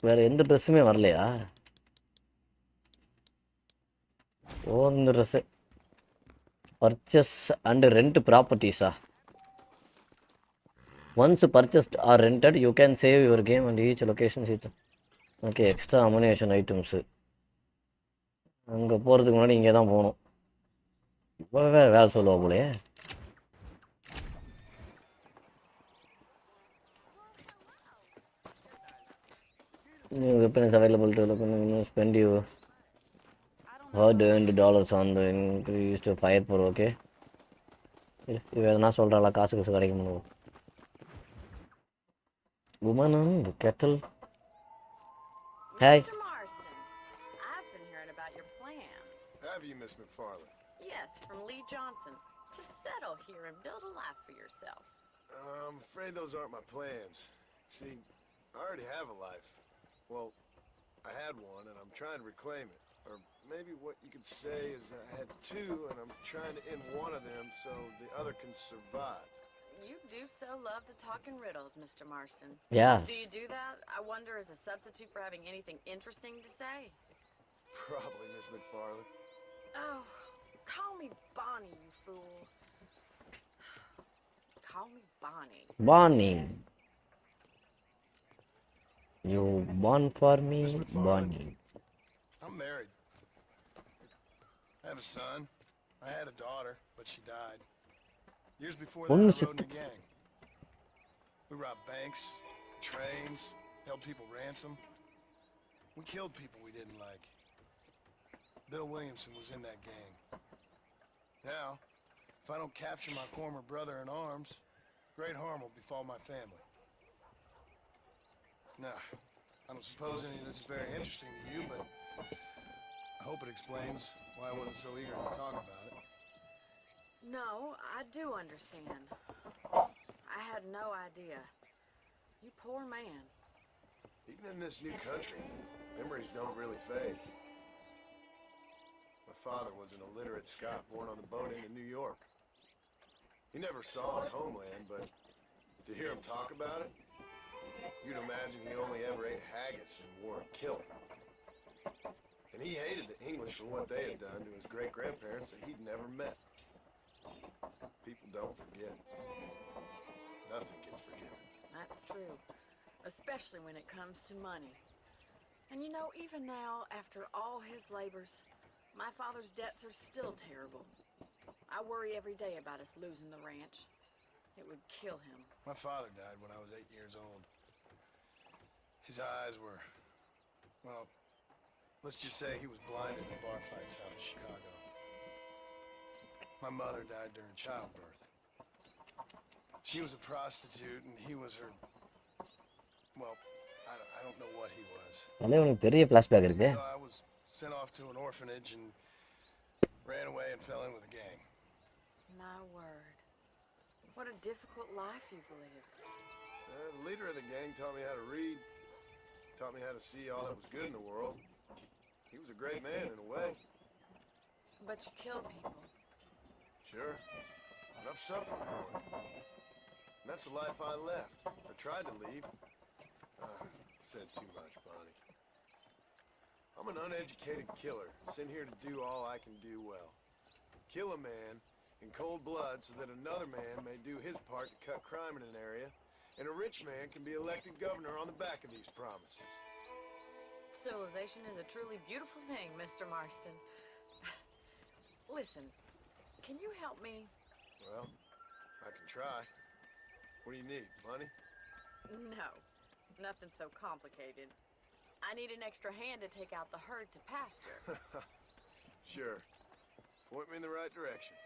வேற எந்த ட்ரெஸ்ஸுமே வரலையா? ஓ இந்த ட்ரெஸ்ஸு பர்ச்சேஸ் அண்ட் ரெண்ட் ப்ராப்பர்ட்டிஸா? Once purchased or rented you can save your game and each location seat. Okay extra ammunition items. அங்கே போகிறதுக்கு முன்னாடி இங்கே தான் போகணும். இப்போ வேறு வேலை சொல்லுவா போலே. New weapons available to spend you hard-earned dollars on the increased fire for okay. இது எதனா சொல்கிறாளா? காசு கிடைக்க முடியும். Woman on the kettle. Hey. Mr. Marston, I've been hearing about your plans. Have you, Miss McFarland? Yes, from Lee Johnson. To settle here and build a life for yourself. I'm afraid those aren't my plans. See, I already have a life. Well, I had one, and I'm trying to reclaim it. Or maybe what you could say is I had two, and I'm trying to end one of them so the other can survive. You do so love to talk in riddles, Mr. Marston. Yeah. Do you do that, I wonder, as a substitute for having anything interesting to say? Probably, Miss McFarland. Oh, call me Bonnie, you fool. Call me Bonnie. Bonnie. You born for me, Bonnie. I'm married. I have a son. I had a daughter, but she died. Years before that, I rode in a gang. We robbed banks, trains, held people ransom. We killed people we didn't like. Bill Williamson was in that gang. Now, if I don't capture my former brother in arms, great harm will befall my family. Now, I don't suppose any of this is very interesting to you, but I hope it explains why I wasn't so eager to talk about it. No, I do understand. I had no idea. You poor man. Even in this new country, memories don't really fade. My father was an illiterate Scot born on the boat into New York. He never saw his homeland, but to hear him talk about it, you'd imagine he only ever ate haggis and wore a kilt. And he hated the English for what they had done to his great-grandparents that he'd never met. People don't forget. Nothing gets forgiven. That's true. Especially when it comes to money. And you know, even now, after all his labors, my father's debts are still terrible. I worry every day about us losing the ranch. It would kill him. My father died when I was 8 years old. His eyes were, well, let's just say he was blinded in a bar fight south of Chicago. My mother died during childbirth. She was a prostitute and he was her, well, I don't know what he was. உனக்கு பெரிய flashback இருக்கு. So I was sent off to an orphanage and ran away and fell in with a gang. My word. What a difficult life you've lived. The leader of the gang taught me how to read, taught me how to see all that was good in the world. He was a great man in a way. But you killed people. Sure. And I've suffered for it. And that's the life I left. I tried to leave. Said too much, Bonnie. I'm an uneducated killer, sent here to do all I can do well. Kill a man in cold blood so that another man may do his part to cut crime in an area, and a rich man can be elected governor on the back of these promises. Civilization is a truly beautiful thing, Mr. Marston. Listen, can you help me? Well, I can try. What do you need, money? No, nothing so complicated. I need an extra hand to take out the herd to pasture. Sure. Point me in the right direction.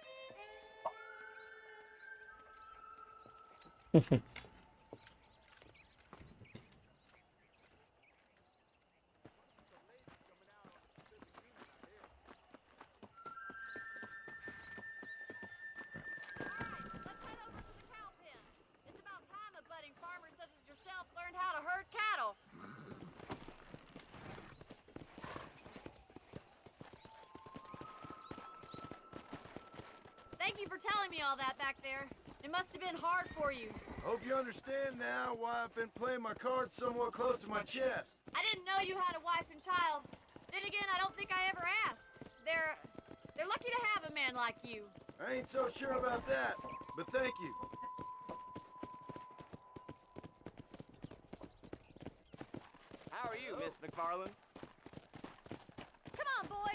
Learned how to herd cattle. Thank you for telling me all that back there. It must have been hard for you. Hope you understand now why I've been playing my cards somewhat close to my chest. I didn't know you had a wife and child. Then again, I don't think I ever asked. They're lucky to have a man like you. I ain't so sure about that, but thank you. How are you, Miss McFarland? Come on, boy.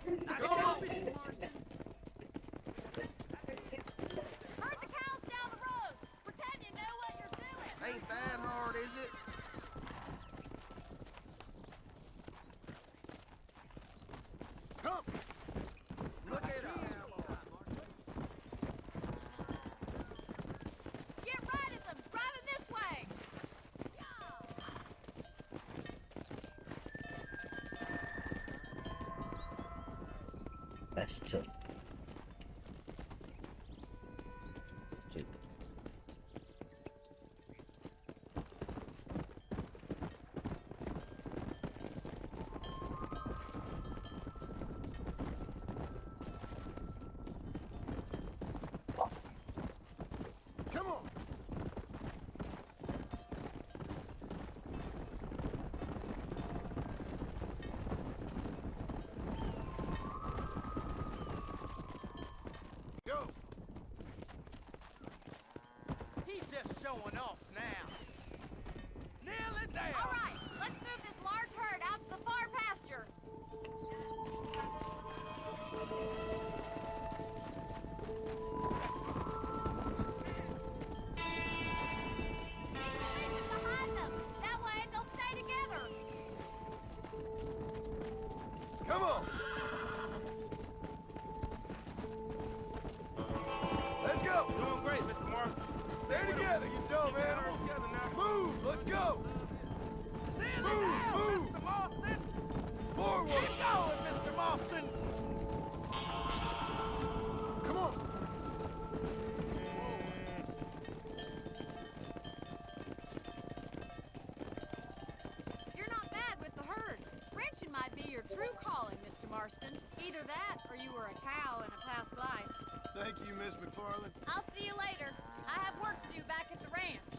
He's got it. Herd the cows down the road. Pretend you know what you're doing. Ain't that hard, is it? Come! Look at him! Get right at them. Drive them this way. Best. of, animals. Move, let's go. Move. Forward. Keep going, Mr. Marston. Come on. You're not bad with the herd. Ranching might be your true calling, Mr. Marston. Either that, or you were a cow in a past life. Thank you, Miss McFarland. I'll see you later. I have work to do back at the ranch.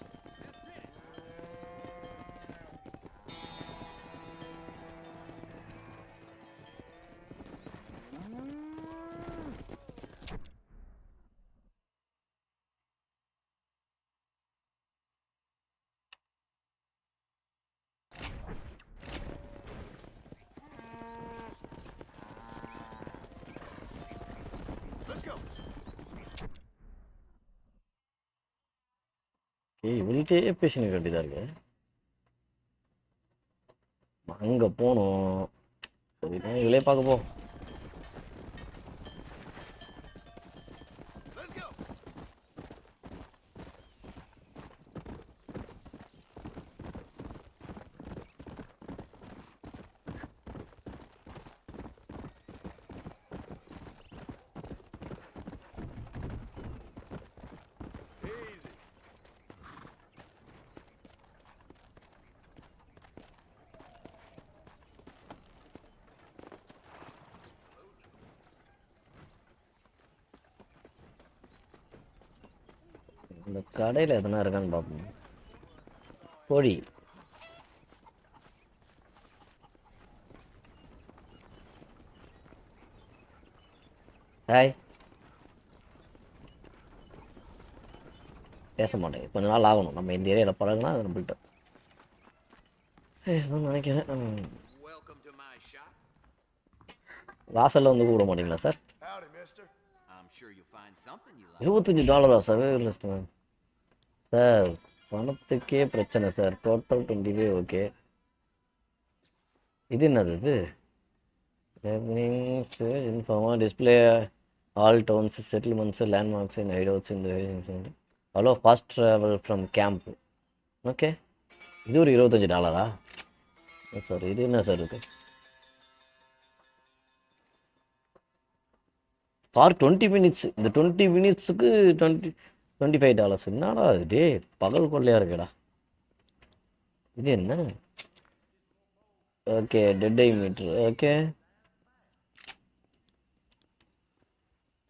Let's go. இவள்கிட்டே பேசின வேண்டியதாக இருக்கு. அங்கே போகணும். சரிதான், இவளே பார்க்க போ. Let's go. Easy. இந்த கடையில் எதனா இருக்கான்னு பார்ப்போம். பொடி ஹாய். பேச மாட்டேன், கொஞ்ச நாள் ஆகணும். நம்ம இந்த ஏரியாவில் பழகுனா அது நம்மள்கிட்ட நினைக்கிறேன். Welcome to my shop. வாசலில் வந்து கூப்பிட மாட்டீங்களா sir? Howdy, mister. I'm sure you'll find something you like. $25 sir sir, பணத்துக்கே பிரச்சனை சார். Total 25 okay. இது என்னது இது? இன்ஃபார்மா display all towns settlements landmarks in hideouts இந்த hello fast travel from camp. Okay, இது ஒரு $25 சார். இது என்ன சார் இருக்கு? For 20 minutes. இந்த 20 மினிட்ஸுக்கு $25. என்னடா இது? டே, பகல் கொள்ளையா இருக்குடா. இது என்ன? ஓகே, டெட் ஐ மீட்ரு. ஓகே,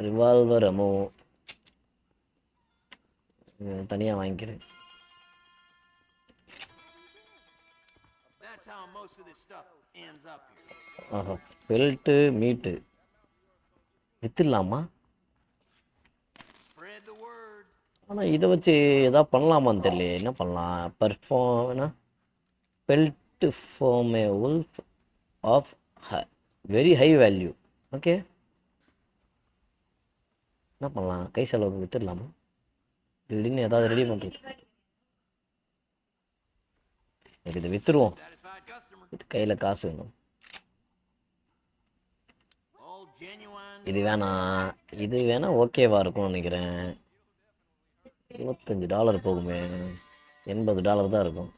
ரிவால்வர் அமோ தனியாக வாங்கிக்கிறேன். That's how most of this stuff ends up here. ஆஹா, பெல்ட்டு மீட்டு வித்துடலாமா? Spread the word. ஆனால் இதை வச்சு எதாவது பண்ணலாமான்னு தெரியல. என்ன பண்ணலாம்? பர்ஃபார்ம்னா pelt from a wolf of very high value. Okay, என்ன பண்ணலாம்? கை செலவுக்கு வித்துடலாமா? திடீர்னு ஏதாவது ரெடி பண்ணுறது. எனக்கு இதை வித்துருவோம். Satisfied customer. இது கையில் காசு வேணும். All genuine. இது வேணாம், இது வேணா ஓகேவா இருக்கும்னு நினைக்கிறேன். $25 போகுமே, $80 தான் இருக்கும்.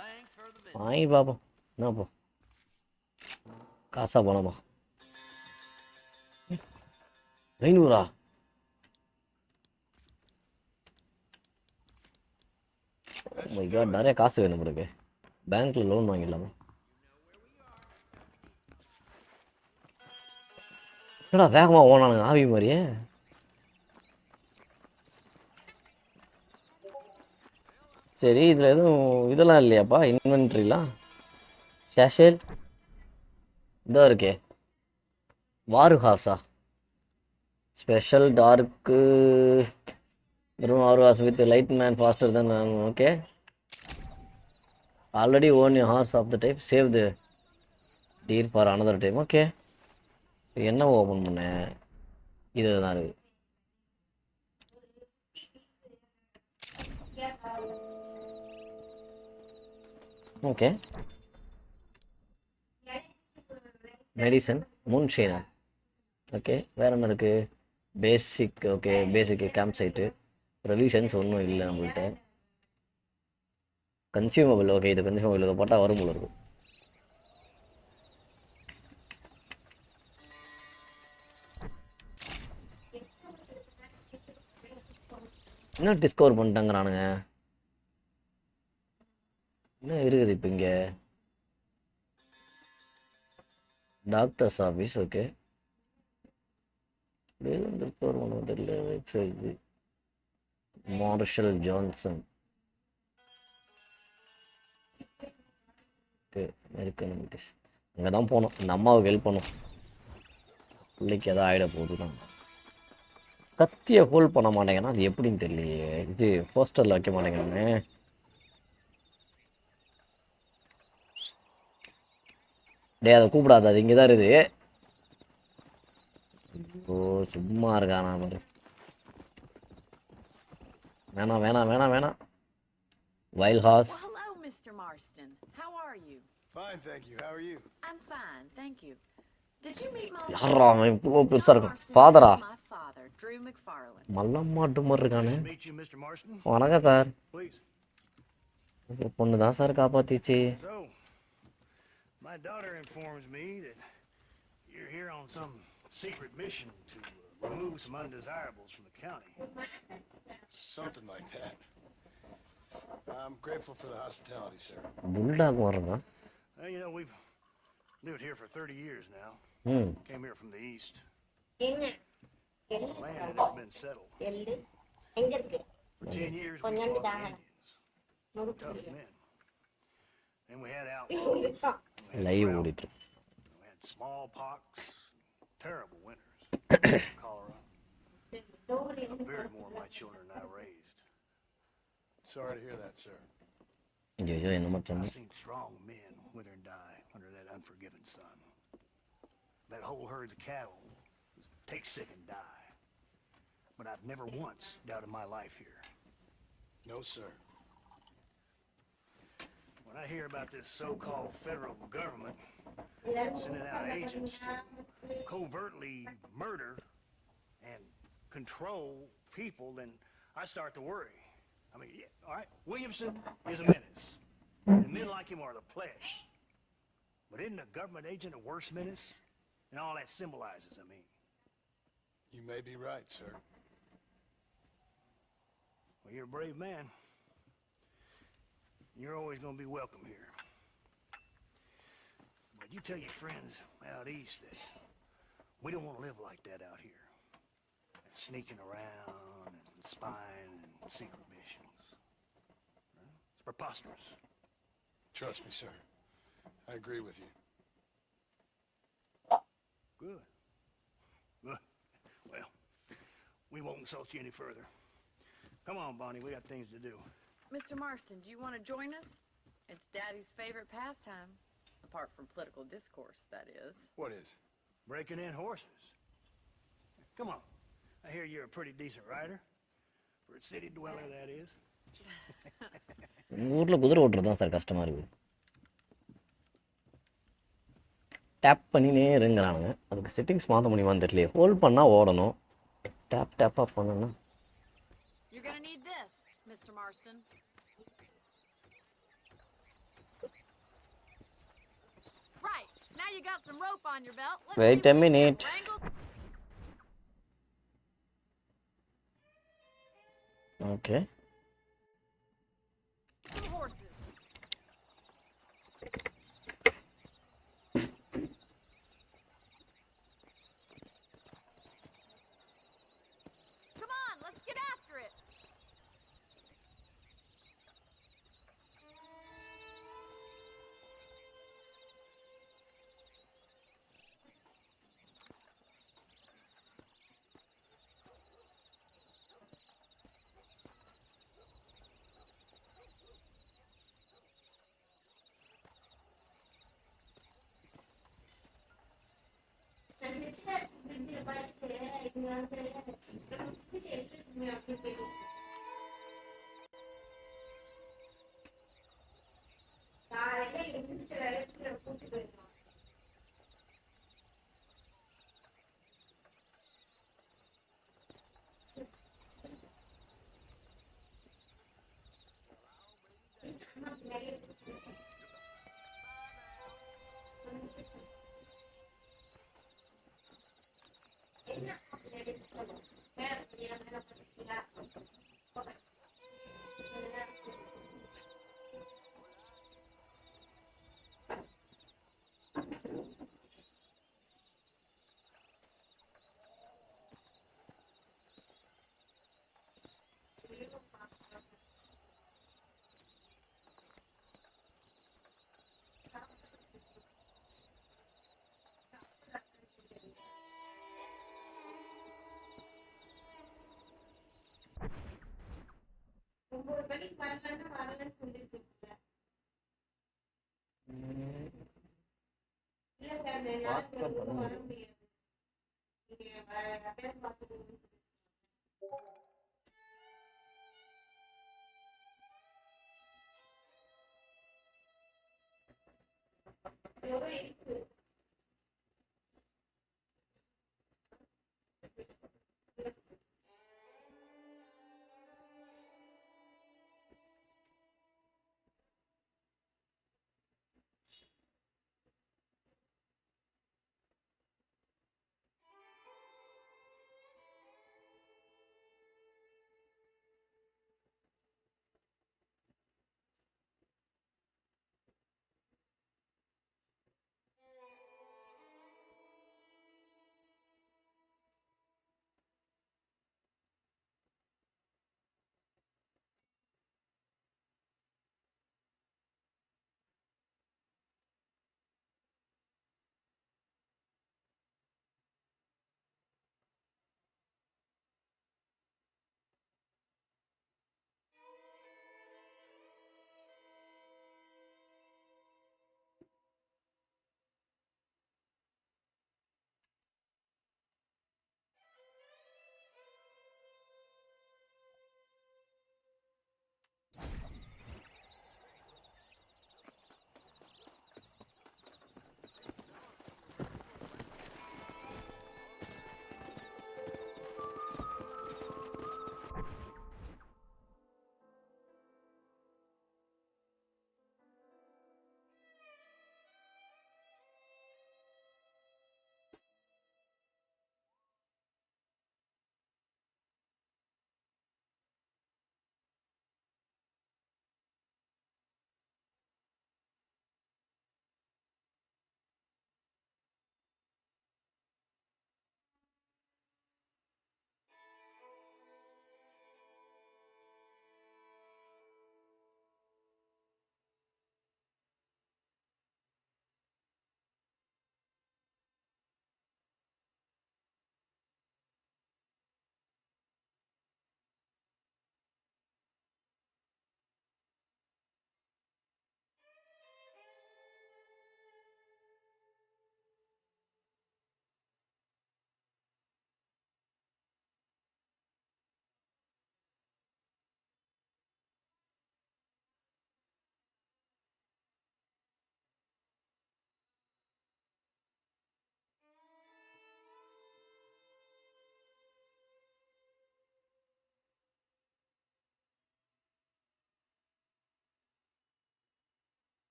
Thanks for the visit. வாங்கி பார்ப்போம். என்னப்போ காசா போனோமா? 500? மை காட், நிறைய காசு வேணும் இருக்கு. பேங்க்ல லோன் வாங்கிடலாமா? என்னடா வேகமாக ஓனானுங்க ஆவி மாதிரியே. சரி, இதில் எதுவும் இதெல்லாம் இல்லையாப்பா? இன்வென்ட்ரிலாம் ஷேஷேல் இதோ இருக்கே. வாருஹாஸா ஸ்பெஷல் டார்க்கு வாருஹாஸ் வித் லைட் மேன் ஃபாஸ்டர் தான். Okay, already own you horse of the type save the deer for another time. Okay, என்ன ஓப்பன் பண்ணேன்? இது தான் இருக்குது. Okay, medicine மூன்ஷைனர். ஓகே, வேறு என்ன இருக்குது? பேசிக். ஓகே, பேசிக் கேம்ப் சைட்டு ப்ரொவிஷன்ஸ் ஒன்றும் இல்லை நம்மள்கிட்ட. கன்சியூமபிள். ஓகே, இது கன்சியூமபிள். இதை போட்டால் வரும் போல இருக்கும். என்ன டிஸ்கவர் பண்ணிட்டாங்கிறானுங்க? என்ன இருக்குது இப்போ இங்கே? Doctors office. ஓகே, டிஸ்கவர் பண்ண தெரியல. Marshal Johnson. Okay, American English. அங்கே தான் போகணும். இந்த அம்மாவுக்கு ஹெல்ப் பண்ணும். பிள்ளைக்கு எதாவது ஆகிட போகுதுதான். கத்தியை ஹோல்ட் பண்ண மாட்டேங்கன்னா அது எப்படின்னு தெரியலையே. இது போஸ்டரில் வைக்க மாட்டேங்கிறானே. டே, அதை கூப்பிடாது. அது இங்கே தான் இருக்குது. ஓ, சும்மா இருக்கானா பாரு. வேணாம் வேணாம் வேணாம் வேணாம். Wild horse. Well, hello, Mr. Marston. How are you? Fine, thank you. How are you? I'm fine, thank you. Did you meet my யாரா அவன் இவ்வளோ பெருசாக John இருக்கும்? Marston? ஃபாதரா? This is my father, Drew McFarland. மல்லம்மாட்டு மாதிரி இருக்கானே. Meet you, Mr. Marston. வணக்கம் sir. Please. பொண்ணு தான் sir காப்பாத்திச்சு. So, my daughter informs me that you're here on some secret mission to remove some undesirables from the county. Something like that. I'm grateful for the hospitality, sir. Bulldog வர்றதா? You know, we've lived here for 30 years now. Came here from the east. The land had never been settled. For 10 years, we fought the Indians. Tough men. And we had outlaws. Live ஓடிட்டு. We had smallpox, terrible winters, cholera. I buried more of my children than I raised. Sorry to hear that, sir. ஐயோ, என்னமா I've சொன்ன? seen strong men wither and die under that unforgiving sun. That whole herds of cattle take sick and die. But I've never once doubted my life here. No, sir. When I hear about this so-called federal government sending out agents to covertly murder and control people, then I start to worry. I mean, yeah, all right, Williamson is a menace. And men like him are the pledge. But isn't a government agent a worse menace? And all that symbolizes, I mean. You may be right, sir. Well, you're a brave man. You're always going to be welcome here. But you tell your friends out east that we don't want to live like that out here. And sneaking around and spying and secret missions. It's preposterous. Trust me, sir. I agree with you. Good. Good. Well, we won't insult you any further. Come on, Bonnie, we got things to do. Mr. Marston, do you want to join us? It's Daddy's favorite pastime. Apart from political discourse, that is. What is? Breaking in horses. Come on. I hear you're a pretty decent rider. For a city dweller, that is. ஊரில் குதிரை ஓட்டுறது தான் sir கஷ்டமாக இருக்குது. Tape பண்ணினே இருங்கிறானுங்க. அதுக்கு settings மாற்ற முடியுமான்னு தெரியல. ஹோல்ட் பண்ணால் ஓடணும். டேப்பாக பண்ணணும்னா. You're gonna need this, Mr. Marston. Right. Now you got some rope on your belt. Let's Wait see a if we can minute. wrangle- okay. some horses. Come on, let's get after it.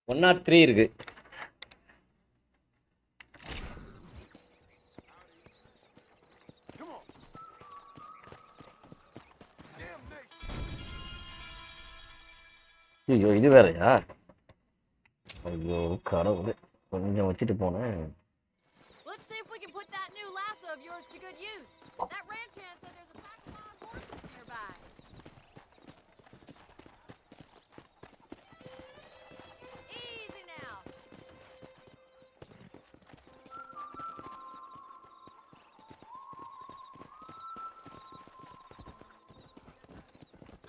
103 இருக்கு. ஐயோ இது வேறயா? ஐயோ கடவுளே, கொஞ்சம் வச்சுட்டு போனேன். Let's see if we can put that new lasso of yours to good use. That ranch hand said there's a pack of wild horses nearby. Easy now.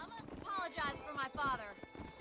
I must apologize for my father.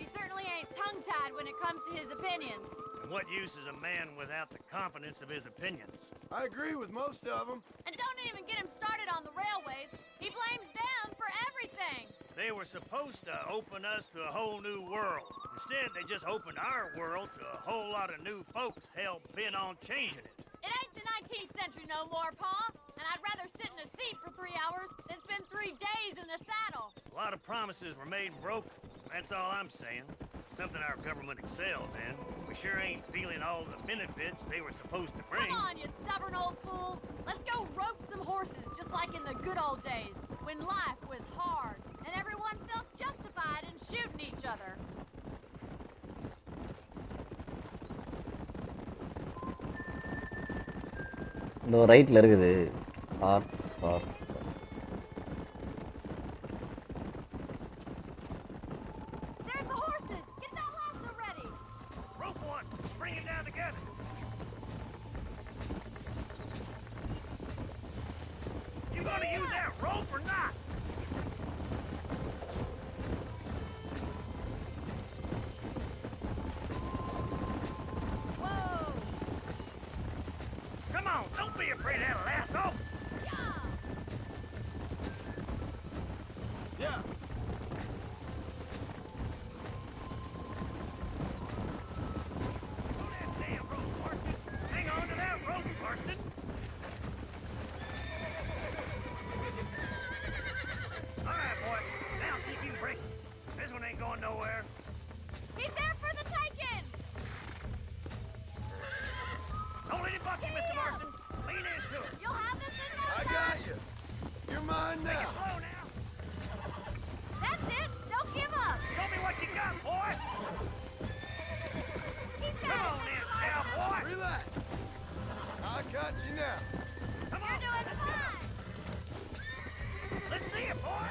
He certainly ain't tongue-tied when it comes to his opinions. And what use is a man without the confidence of his opinions? I agree with most of them. And don't even get him started on the railways. He blames them for everything. They were supposed to open us to a whole new world. Instead, they just opened our world to a whole lot of new folks hell-bent on changing it. It ain't the 19th century no more, Pa. And I'd rather sit in a seat for 3 hours than spend 3 days in the saddle. A lot of promises were made and broken. That's all I'm saying. Something our government excels in. We sure ain't feeling all the benefits they were supposed to bring. Come on, you stubborn old fool. Let's go rope some horses just like in the good old days, when life was hard and everyone felt justified in shooting each other. இந்த ரைட்ல இருக்குது. Horse horse. There's the horses. Get that lasso ready. Rope one. Bring it down together. You gonna use that rope or not? Whoa. Come on, don't be afraid of that lasso. Yeah. Yeah. Oh, that damn rope, Marston. Hang on to that rope, Marston. All right, boy. Now keep you breaking. This one ain't going nowhere. He's there for the taking. Don't let it buck you, Mr. Marston. Lean into it. You'll have this in no I time. got you. You're mine Take it now. slow now. That's it. Don't give up. Show me what you got, boy. Keep Come at on it, then, Mr. Marston. cowboy. Relax. I got you now. Come You're on. doing fine. Let's see it, boy.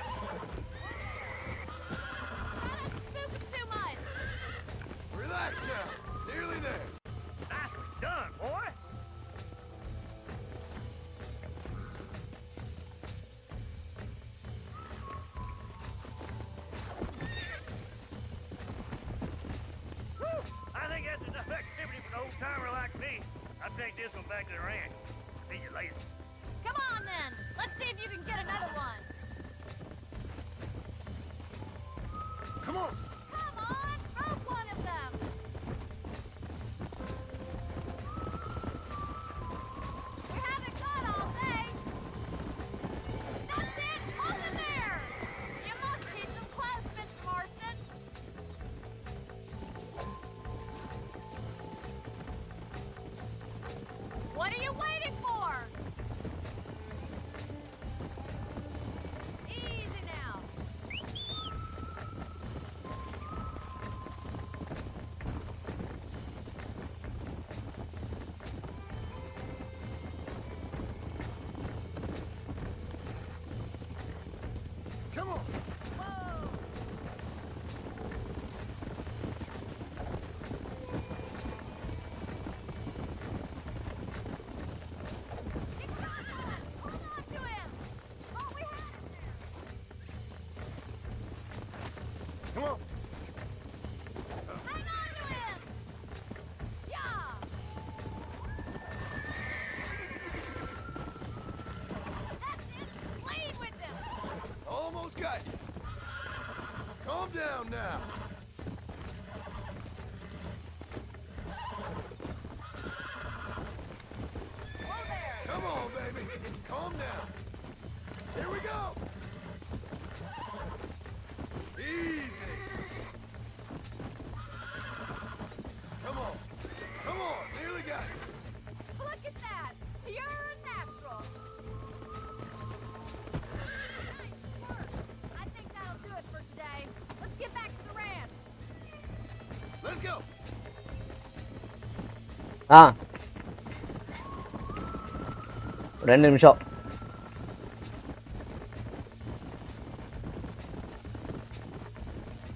Try not to spook him too much. Relax now. Nearly there. Nicely done, boy. Whew. I think that's enough activity for an old-timer like me. I'll take this one back to the ranch. See you later. Come on then. Let's see if you can get another one. Come on. Come on, rope one of them. We haven't got all day. That's it. Hold it there. You must keep them close, Mr. Marston. What are you waiting for? Easy now. Come on. Whoa. He's got us. Hold on to him. Thought we had him there. Come on. Hang on to him. Yeah. That's it. Lead with him. Almost got you. Calm down now. Whoa there. Come on, baby. Calm down. Here we go. Easy. Let's go. ஆ 2 நிமிஷம்.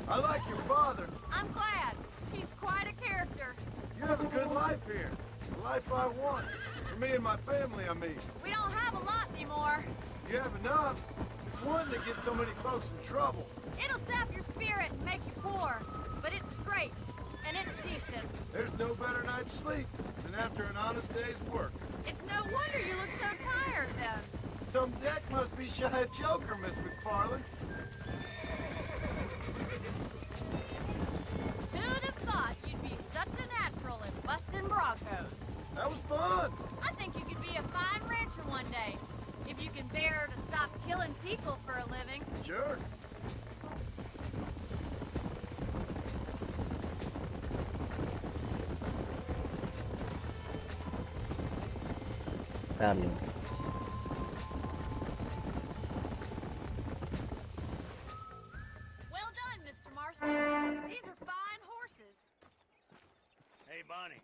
I like your father. I'm glad. He's quite a character. You have a good life here. The life I want. For me and my family, I mean. We don't have a lot anymore. You have enough. It's one that gets so many folks in trouble. It'll sap your spirit and make you poor, but it's straight, and it's decent. There's no better night's sleep than after an honest day's work. It's no wonder you look so tired then. Some deck must be shy of Joker, Miss McFarland. Who'd have thought you'd be such a natural at busting Broncos? That was fun. I think you could be a fine rancher one day, if you can bear to stop killing people for a living. Sure. Darling. Well done, Mr. Marston. These are fine horses. Hey, Bonnie.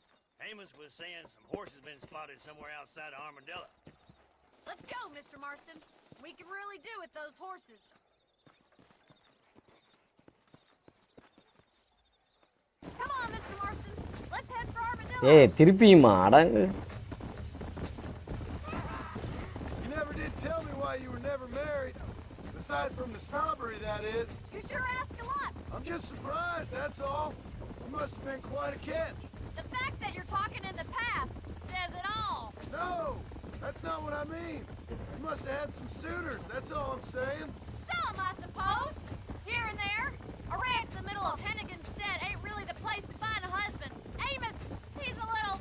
Amos was saying some horses been spotted somewhere outside of Armadillo. Let's go, Mr. Marston. We can really do with those horses. Come on, Mr. Marston. Let's head for Armadillo. ஏய் திருப்பியுமா அடங்கு. You never did tell me why you were never married. Aside from the snobbery, that is. You sure ask a lot. I'm just surprised, that's all. You must have been quite a catch. The fact that you're talking in the past says it all. No, that's not what I mean. You must have had some suitors, that's all I'm saying. Some, I suppose. Here and there. A ranch in the middle of Hennigan's Stead ain't really the place to find a husband. Amos, he's a little,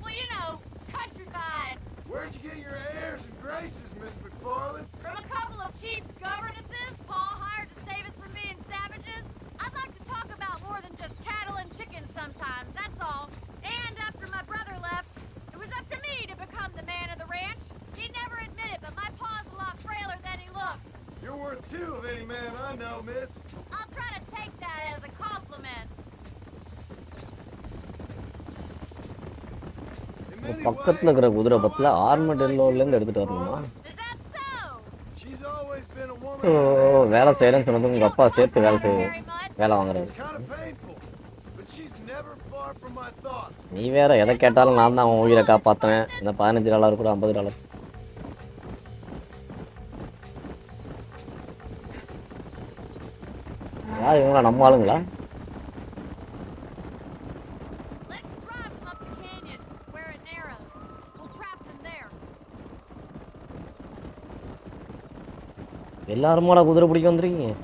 well, you know, countrified. Where'd you get your airs and graces, Miss McFarland? From a couple of cheap governesses Paul hired to save us from being savages. I'd like to talk about more than just cattle and chickens sometimes, that's all. And after my brother left, it was up to me to become the man of the ranch. He'd never admit it, but my paw's a lot frailer than he looks. You're worth 2 of any man I know, miss. I'll try to take that as a compliment. In many பக்கத்துல இருக்கிற குதிரை பத்தில ஆர்மடெல்லோல இருந்து எடுத்துட்டு வரணுமா? Is that so? She's always been a woman. ஓ வேலை செய்யறேன்னு சொன்னது உங்க அப்பா சேர்த்து வேலை வாங்குறாரு. It's kind of painful, but she's never far from my thoughts. நீ வேற எதை கேட்டாலும் நான் தான் அவன் உயிரை காப்பாத்துவேன். இந்த $15 கூட $50. யார் இவங்களா நம்ம ஆளுங்களா? Let's drive them up the canyon where it narrows. We'll trap them there. எல்லாருமாடா குதிரை பிடிக்க வந்துருக்கீங்க?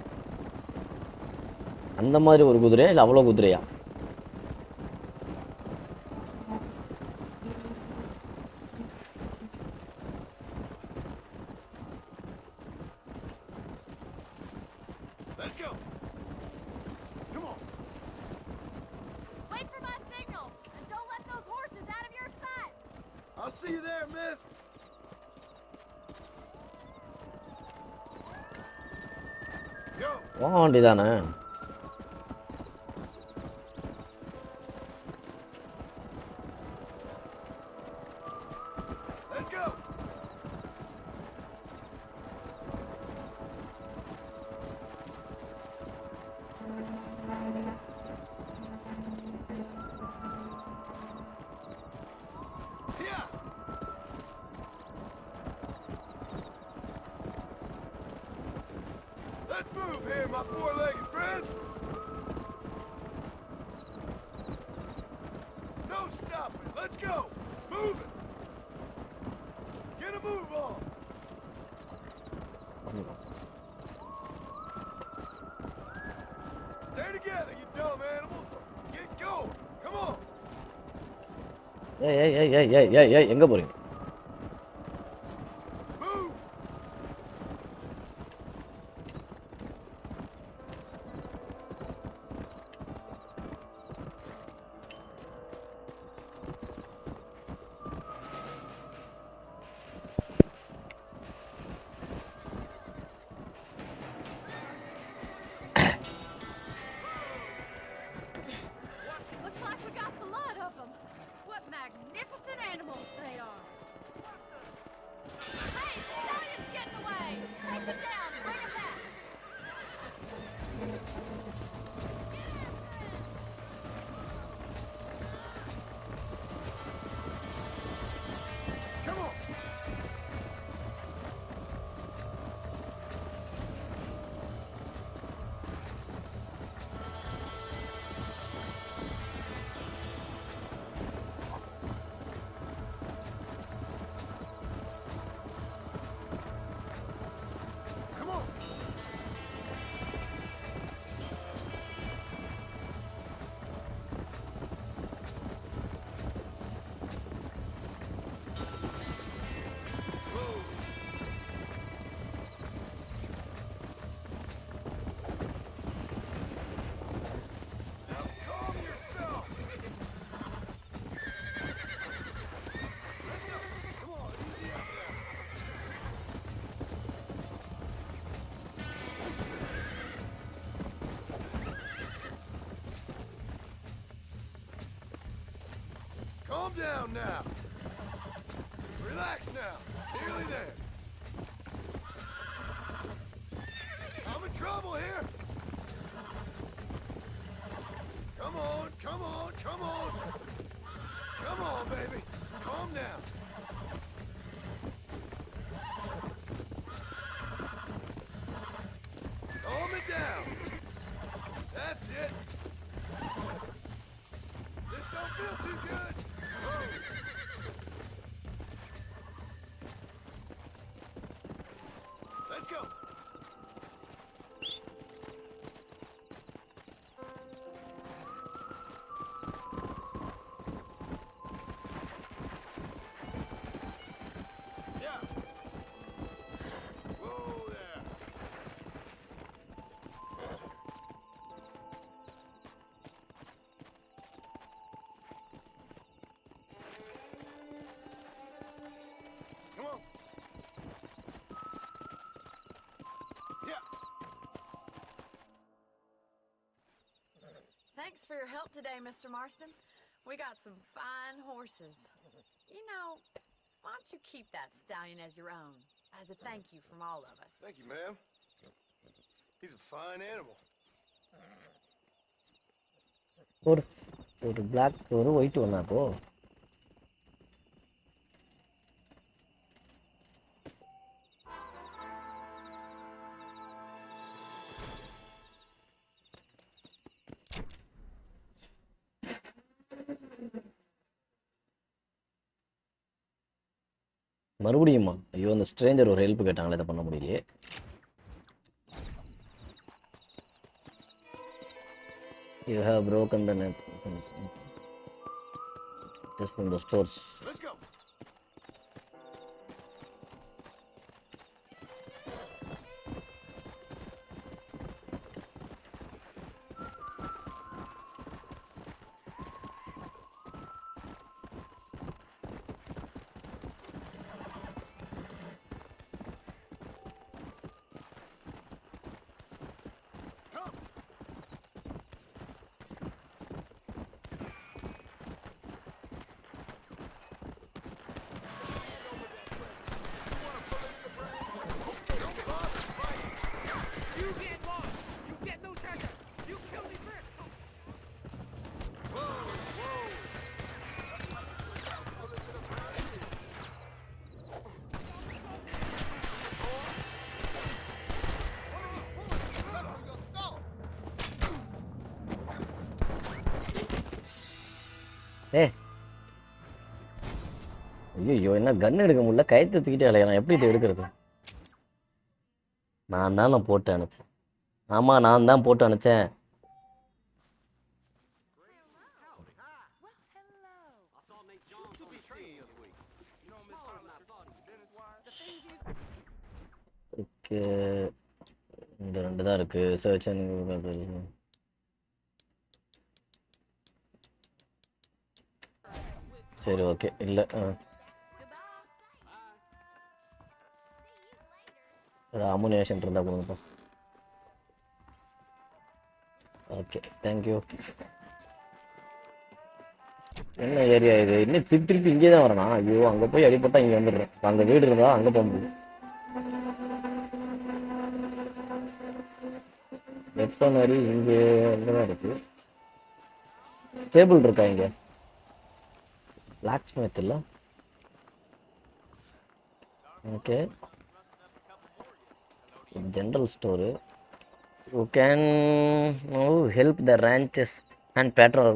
அந்த மாதிரி ஒரு குதிரையா இல்லை அவ்வளோ குதிரையா? Let's go. Come on. Wait for my signal, and don't let those horses out of your sight. I'll see you there, miss. Go. போக வேண்டியதானே? Let's go. Yeah. Let's move here, my four-legged friends. No stopping. Let's go. Move it. Get a move on. Stay together, you dumb animals. Get going. Come on. ஏய் ஏய் ஏய் ஏய் ஏய் ஏய் ஏய் எங்க போறீங்க? Move. Look Calm down now. Relax now. Nearly there. I'm in trouble here. Come on, come on, come on. Come on, baby. Calm down. Calm it down. That's it. This don't feel too good. Whoa. Let's go. Yeah. Whoa there. Come on. Yeah. Thanks for your help today, Mr. Marston. We got some fine horses. You know, why don't you keep that stallion as your own, as a thank you from all of us? Thank you, ma'am. He's a fine animal. ஒரு black ஒரு white ஒண்ணா அப்போ மறுபடியுமா ஐயோ அந்த Stranger ஒரு help கேட்டாங்களே இதை பண்ண முடியலையே you have broken the net just from the stores. Let's go. ஐயோ என்ன கன் எடுக்க முடியல கயிற்று தூக்கிட்டே இல்லையா நான் எப்படி இதை எடுக்கிறது நான் போட்டு அனுப்பிச்சேன் ஆமாம் நான் தான் போட்டு அனுப்பிச்சேன் ஓகே இந்த ரெண்டு தான் இருக்கு சர்ச் சரி ஓகே இல்லை அமுனேஷன் இருந்தால் கொடுங்கப்பா ஓகே தேங்க்யூ என்ன ஏரியா இது இன்னும் திருப்பி இங்கே தான் வரணும் ஐயோ அங்கே போய் அடிப்பட்டா இங்கே வந்துடுறேன் அங்கே வீடு இருந்தால் அங்கே போக முடியும் வெப்பனரி இங்கே இங்கே தான் இருக்கு டேபிள் இருக்கா இங்கே பிளாக் ஸ்மித் இல்லை okay general store you can help the ranches and patrol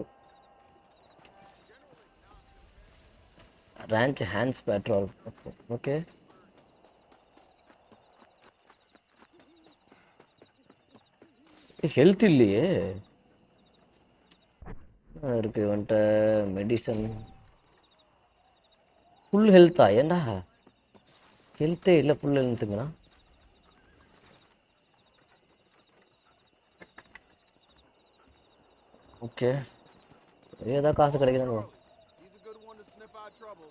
ranch hands patrol okay health இல்லையே இருக்கு வந்துட்ட மெடிசன் ஃபுல் ஹெல்த்தா ஏண்டா ஹெல்த்தே இல்லை ஃபுல் ஹெல்த்துங்களா ஓகே ஏதா காசு கிடைக்குதாங்க He's a good one to sniff out trouble.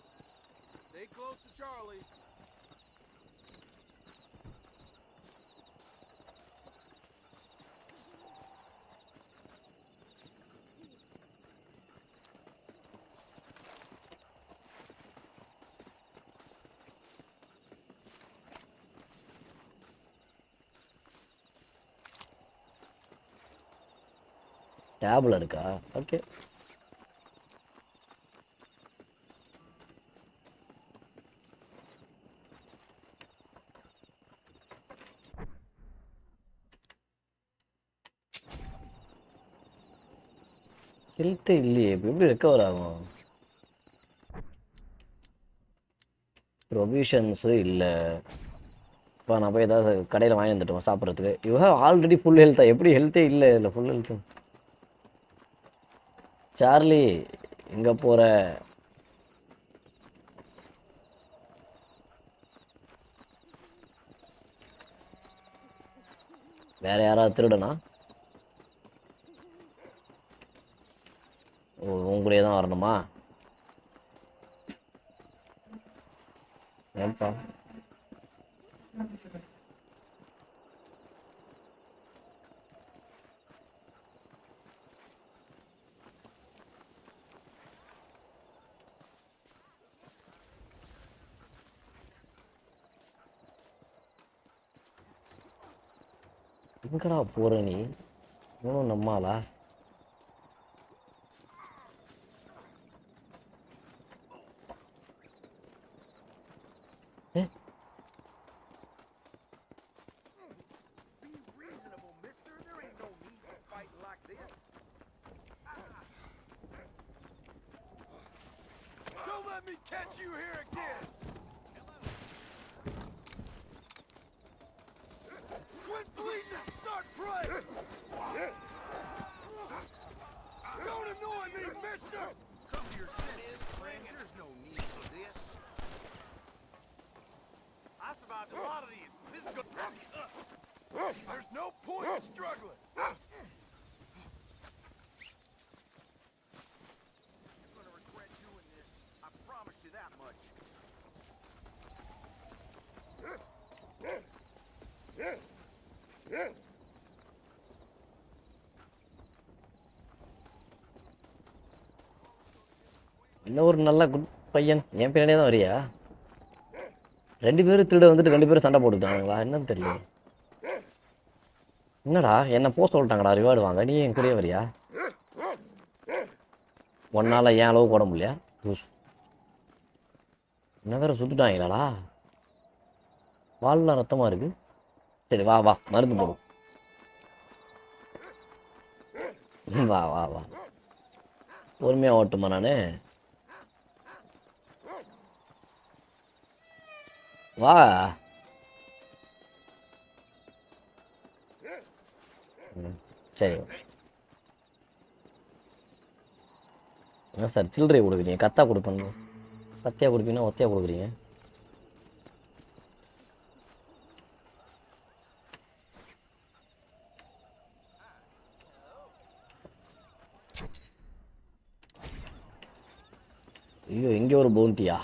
Stay close to Charlie. Table இருக்கா? Okay. Health இல்லையே, இப்போ எப்படி ரெக்கவர் ஆகும்? ப்ரொவிஷன்ஸு இல்லை. இப்போ நான் போய் ஏதாவது கடையில் வாங்கி வந்துட்டோம் சாப்பிட்றதுக்கு. யூ ஹேவ் ஆல்ரெடி ஃபுல் ஹெல்த்தா? எப்படி ஹெல்த்தே இல்லை இல்லை ஃபுல் ஹெல்த்து? சார்லி எங்கே போகிற? வேற யாராவது திருடனா? ஓ, உங்களே தான் வரணுமா? ஏன்பா? எங்கடா போற நீ? இன்னும் நம்மாளா? Don't let me catch you here again! Quit bleeding and start praying! Don't annoy me, mister! Come to your senses, friend. There's no need for this. I survived a lot of these. This is good. There's no point in struggling. You're gonna regret doing this. I promise you that much. இன்னும் ஒரு நல்ல good பையன். என் பின்னாடியே தான் வரியா? 2 பேரும் திருட வந்துட்டு 2 பேரும் சண்டை போட்டுட்டாங்களா? என்னன்னு தெரியல. என்னடா என்ன போக சொல்லிட்டாங்கடா, ரிவார்டு வாங்க. நீ என் கூடயே வரியா? ஒன்னால ஏன் அளவு போட முடியல? என்ன வேற சுட்டுட்டாங்களாடா? வால்லாம் ரத்தமா இருக்கு. சரி வா வா, மருந்து போடும். வா வா வா, பொறுமையா ஓட்டுமா நானு? வா. சரி. என்ன சார் சில்லறை கொடுக்குறீங்க? கத்தா கொடுப்பேன். கத்தியா கொடுப்பீங்கன்னா ஒத்தையா கொடுக்குறீங்க. ஐயோ, இங்கே ஒரு பவுண்டியா?